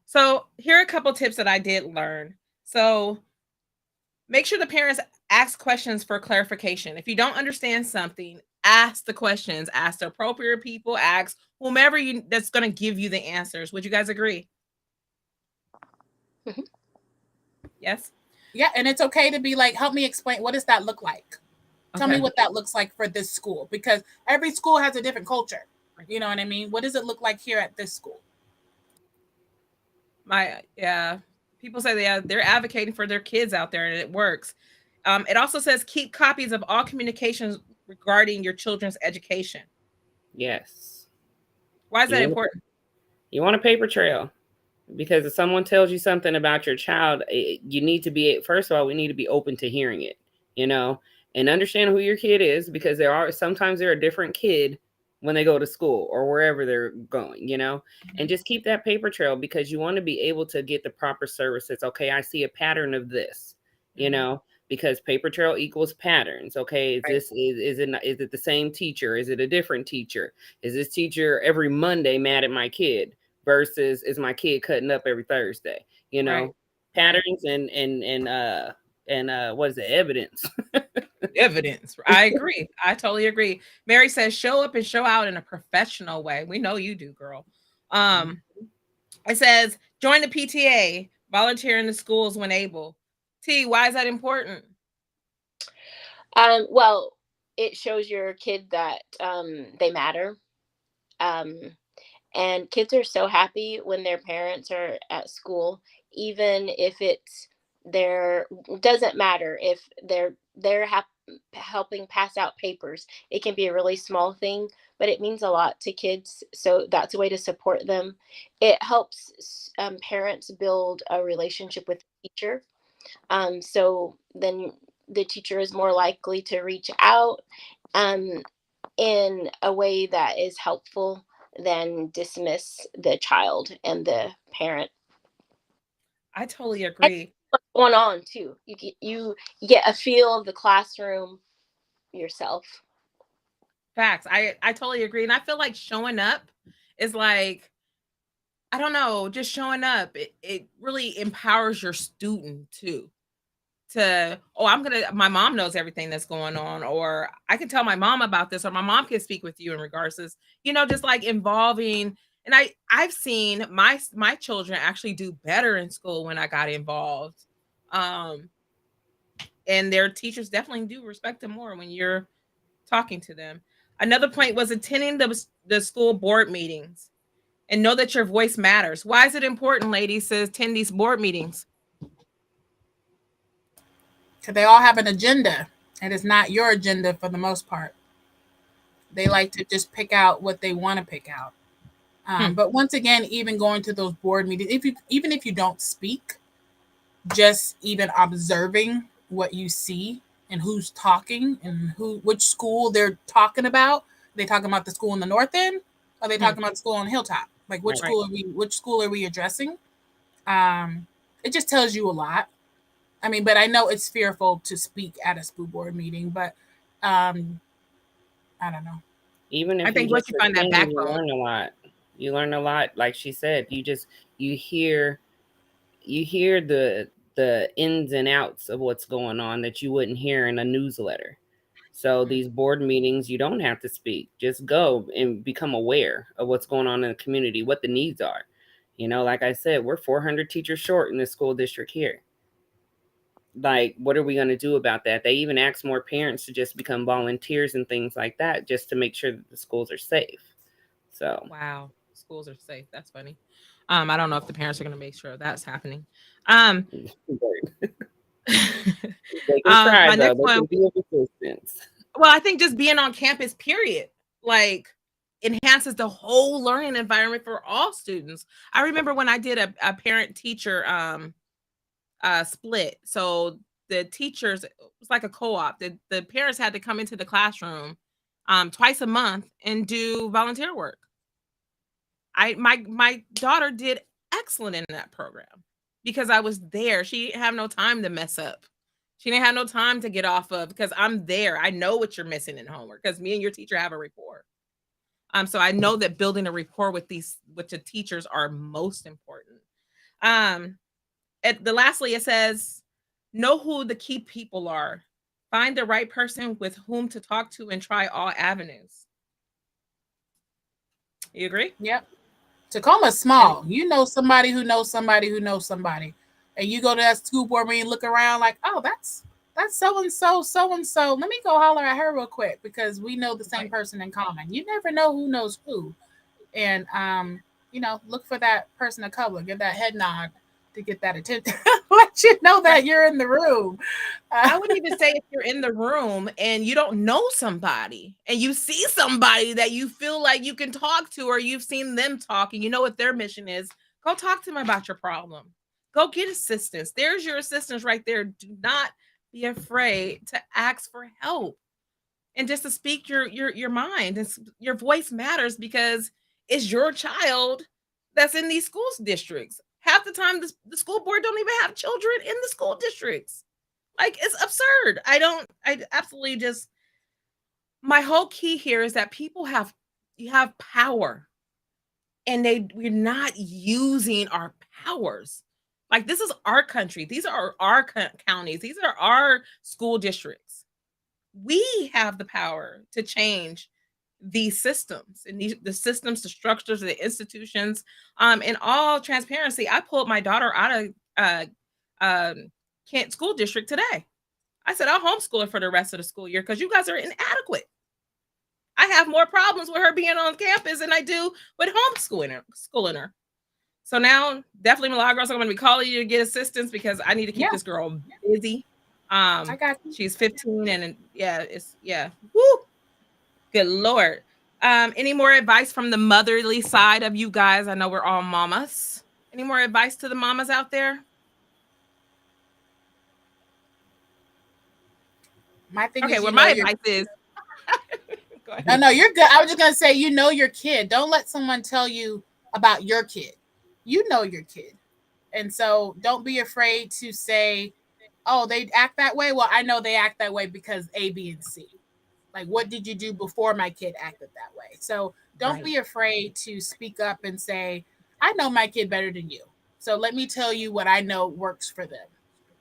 So here are a couple tips that I did learn. So make sure the parents ask questions for clarification. If you don't understand something, ask the questions. Ask the appropriate people. Ask whomever that's going to give you the answers. Would you guys agree? Mm-hmm. Yes. Yeah, and it's okay to be like, help me explain, what does that look like? Tell me what that looks like for this school, because every school has a different culture. You know what I mean? What does it look like here at this school? People say they're advocating for their kids out there, and it works. It also says keep copies of all communications regarding your children's education. Yes. Why is that important? You want a paper trail, because if someone tells you something about your child, you need to be, first of all, we need to be open to hearing it, and understand who your kid is, because sometimes they're a different kid when they go to school or wherever they're going, and just keep that paper trail, because you want to be able to get the proper services. Okay, I see a pattern of this, because paper trail equals patterns. Okay, is it the same teacher? Is it a different teacher? Is this teacher every Monday mad at my kid versus is my kid cutting up every Thursday? Patterns and what is it? Evidence. Evidence. I agree. I totally agree. Mary says, show up and show out in a professional way. We know you do, girl. It says, join the PTA, volunteer in the schools when able. T, why is that important? Well, it shows your kid that they matter. And kids are so happy when their parents are at school, even if doesn't matter if they're helping pass out papers. It can be a really small thing, but it means a lot to kids. So that's a way to support them. It helps parents build a relationship with the teacher. So then the teacher is more likely to reach out um, in a way that is helpful than dismiss the child and the parent. I totally And agree. what's going on too. You get a feel of the classroom yourself. Facts. I totally agree. And I feel like showing up is like, I don't know, just showing up. It really empowers your student too. To, oh, my mom knows everything that's going on, or I can tell my mom about this, or my mom can speak with you in regards to this, just like involving. And I've seen my children actually do better in school when I got involved. And their teachers definitely do respect them more when you're talking to them. Another point was attending the school board meetings and know that your voice matters. Why is it important, ladies, to attend these board meetings? Because they all have an agenda, and it's not your agenda for the most part. They like to just pick out what they want to pick out. But once again, even going to those board meetings, even if you don't speak, just even observing what you see and who's talking and which school they're talking about. They talking about the school in the North End? Or are they talking about the school on Hilltop? Like which school are we addressing? It just tells you a lot. I mean, but I know it's fearful to speak at a school board meeting, but I don't know. Even if I think you once just you find that attend, backbone, you learn a lot. You learn a lot. Like she said, you hear the ins and outs of what's going on that you wouldn't hear in a newsletter. So these board meetings, you don't have to speak. Just go and become aware of what's going on in the community, what the needs are. Like I said, we're 400 teachers short in this school district here. Like, what are we going to do about that? They even ask more parents to just become volunteers and things like that, just to make sure that the schools are safe. So, wow, schools are safe. That's funny. I don't know if the parents are going to make sure that's happening. they can try, My though. next They one. can be of assistance. Well, I think just being on campus, period, like enhances the whole learning environment for all students. I remember when I did a parent teacher split. So the teachers, it was like a co-op. The parents had to come into the classroom twice a month and do volunteer work. My daughter did excellent in that program because I was there. She didn't have no time to mess up. She didn't have no time to get off of because I'm there. I know what you're missing in homework because me and your teacher have a rapport. So I know that building a rapport with the teachers are most important. Lastly, it says, know who the key people are. Find the right person with whom to talk to and try all avenues. You agree? Yep. Tacoma's small. You know somebody who knows somebody who knows somebody. And you go to that school board meeting and look around like, oh, that's so-and-so, so-and-so. Let me go holler at her real quick because we know the same person in common. You never know who knows who. And, look for that person of color. Give that head nod to get that attention. Let you know that you're in the room. I would even say if you're in the room and you don't know somebody and you see somebody that you feel like you can talk to or you've seen them talk and you know what their mission is, go talk to them about your problem. Go get assistance. There's your assistance right there. Do not be afraid to ask for help and just to speak your mind. Your voice matters because it's your child that's in these school districts. Half the time, the school board don't even have children in the school districts. Like, it's absurd. I absolutely just, my whole key here is that you have power and we're not using our powers. Like, this is our country. These are our counties. These are our school districts. We have the power to change these systems and the systems, the structures, the institutions. In all transparency, I pulled my daughter out of Kent School District today. I said, I'll homeschool her for the rest of the school year because you guys are inadequate. I have more problems with her being on campus than I do with schooling her. So now, definitely, Milagros, I'm going to be calling you to get assistance because I need to keep this girl busy. I got you. She's 15 and yeah, it's yeah. Woo! Good Lord. Any more advice from the motherly side of you guys? I know we're all mamas. Any more advice to the mamas out there? My thing Okay, is, well, my advice is go No, ahead. no, you're good. I was just gonna say, you know your kid. Don't let someone tell you about your kid. You know your kid, and so don't be afraid to say, "Oh, they act that way." Well, I know they act that way because A, B, and C. Like, what did you do before my kid acted that way? So don't Right, be afraid to speak up and say, "I know my kid better than you. So let me tell you what I know works for them."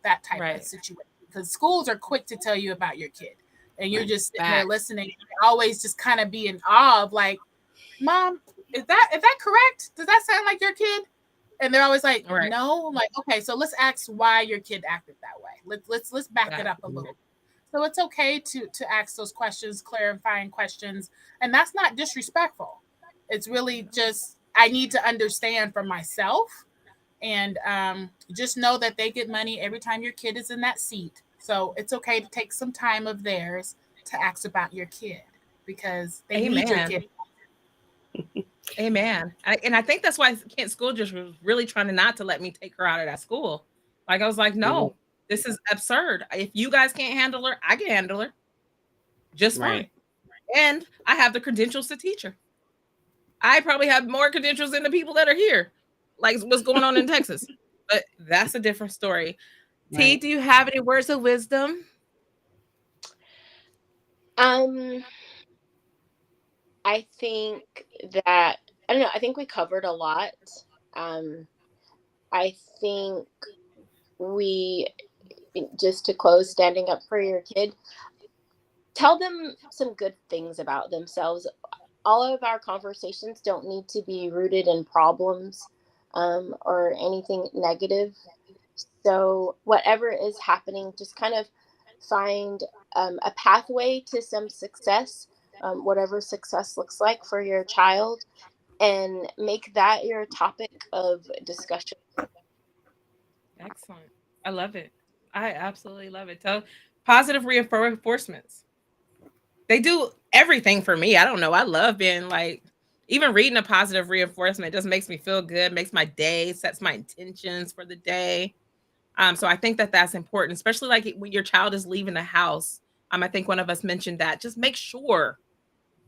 That type of right. situation. Because schools are quick to tell you about your kid, and you're just sitting there Facts. listening. Always just kind of be in awe of like, "Mom, is that correct? Does that sound like your kid?" And they're always like, Right. "No." I'm like, "Okay, so let's ask why your kid acted that way. Let's back it Facts. up a little." So it's okay to ask those questions, clarifying questions, and that's not disrespectful. It's really just I need to understand for myself, and just know that they get money every time your kid is in that seat. So it's okay to take some time of theirs to ask about your kid because they need your Amen. kid. Amen. And I think that's why Kent School just was really trying to not to let me take her out of that school. Like I was like, Mhm. no, this is absurd. If you guys can't handle her, I can handle her just fine. Right. And I have the credentials to teach her. I probably have more credentials than the people that are here. Like what's going on in Texas. But that's a different story. T, Right. do you have any words of wisdom? Um, I think that I don't know. I think we covered a lot. Um, I think we just to close, standing up for your kid. Tell them some good things about themselves. All of our conversations don't need to be rooted in problems or anything negative. So, whatever is happening, just kind of find a pathway to some success, whatever success looks like for your child, and make that your topic of discussion. Excellent. I love it. I absolutely love it. Tell positive reinforcements. They do everything for me. I don't know. I love being like even reading a positive reinforcement just makes me feel good, makes my day, sets my intentions for the day. So I think that that's important, especially like when your child is leaving the house. I think one of us mentioned that. Just make sure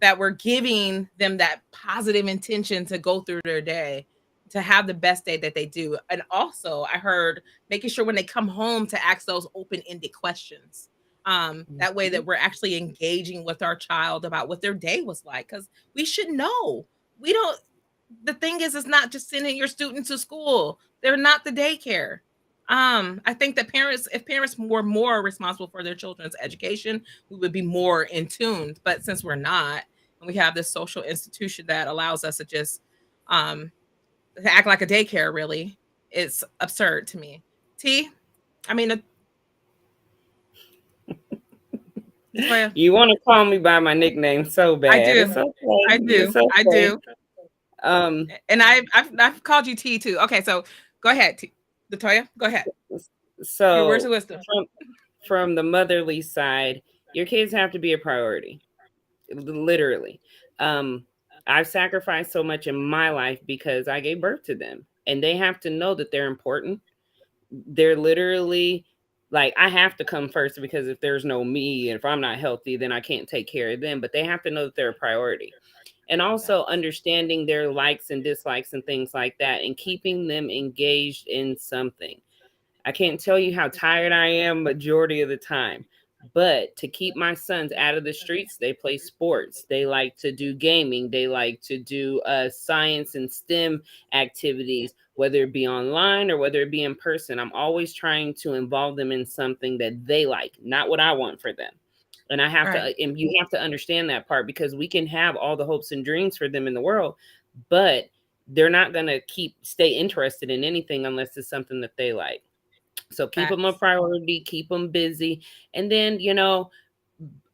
that we're giving them that positive intention to go through their day, to have the best day that they do. And also, I heard making sure when they come home to ask those open-ended questions. That way Mhm. that we're actually engaging with our child about what their day was like. Because we should know. We don't the thing is it's not just sending your student to school. They're not the daycare. I think that parents, if parents were more responsible for their children's education, we would be more in tune. But since we're not, and we have this social institution that allows us to just um to act like a daycare, really, it's absurd to me. T, I mean, Latoya, You want to call me by my nickname so I bad. do, It's okay. I do, It's I okay. do, Um, and I've called you T too. Okay, so go ahead, T, Latoya, go ahead. Your words of so wisdom. from the motherly side, your kids have to be a priority, literally. Um, I've sacrificed so much in my life because I gave birth to them, and they have to know that they're important. They're literally like I have to come first because if there's no me and if I'm not healthy, then I can't take care of them. But they have to know that they're a priority. And also Facts. understanding their likes and dislikes and things like that and keeping them engaged in something. I can't tell you how tired I am majority of the time. But to keep my sons out of the streets, they play sports. They like to do gaming. They like to do science and STEM activities, whether it be online or whether it be in person. I'm always trying to involve them in something that they like, not what I want for them. And I have to, Right. and you have to understand that part because we can have all the hopes and dreams for them in the world, but they're not going to stay interested in anything unless it's something that they like. So keep them a Facts. priority, keep them busy. And then,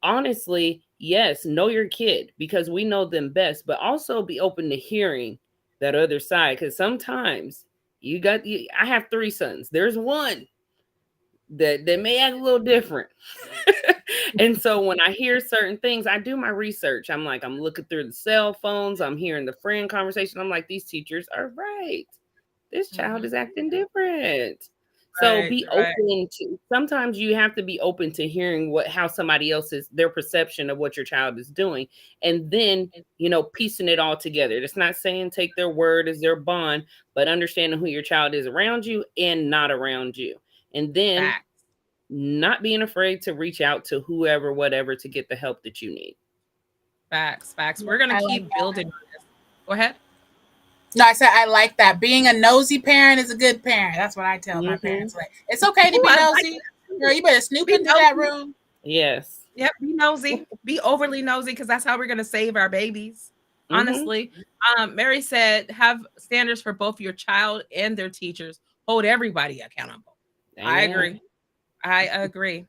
honestly, yes, know your kid because we know them best, but also be open to hearing that other side. Because sometimes I have three sons. There's one that may act a little different. And so when I hear certain things, I do my research. I'm like, I'm looking through the cell phones, I'm hearing the friend conversation. I'm like, these teachers are right. This child is acting different. So Right, be right. open to, sometimes you have to be open to hearing how somebody else's, their perception of what your child is doing. And then, piecing it all together. It's not saying take their word as their bond, but understanding who your child is around you and not around you. And then Facts. not being afraid to reach out to whoever, whatever, to get the help that you need. Facts. We're going to keep building on this. Go ahead. No, I said I like that. Being a nosy parent is a good parent. That's what I tell my parents. Like, it's okay to be nosy. Girl, you better snoop into that room. Yes. Yep. Be nosy. Be overly nosy, because that's how we're going to save our babies. Honestly. Mary said, have standards for both your child and their teachers. Hold everybody accountable. Amen. I agree.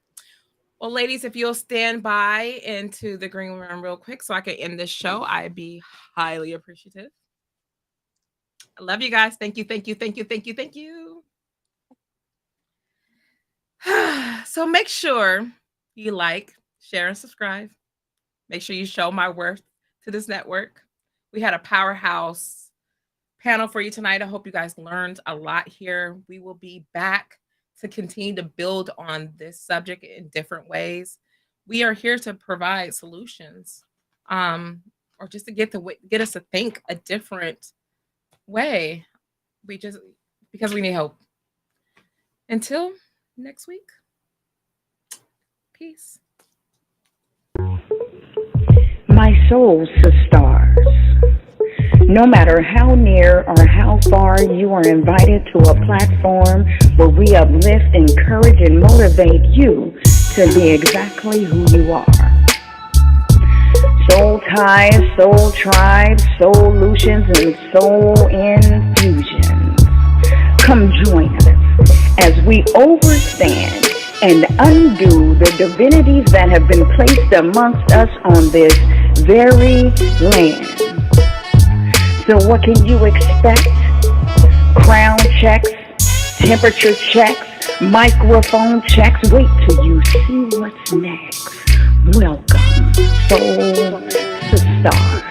Well, ladies, if you'll stand by into the green room real quick so I can end this show, I'd be highly appreciative. I love you guys. Thank you. So make sure you like, share, and subscribe. Make sure you show my worth to this network. We had a powerhouse panel for you tonight. I hope you guys learned a lot here. We will be back to continue to build on this subject in different ways. We are here to provide solutions, or just to get us to think a different way. Because we need help. Until next week, peace. My soul sisters, no matter how near or how far, you are invited to a platform where we uplift, encourage, and motivate you to be exactly who you are. Soul ties, soul tribes, solutions, and soul infusions. Come join us as we overstand and undo the divinities that have been placed amongst us on this very land. So what can you expect? Crown checks, temperature checks, microphone checks. Wait till you see what's next. Welcome, soul to stars.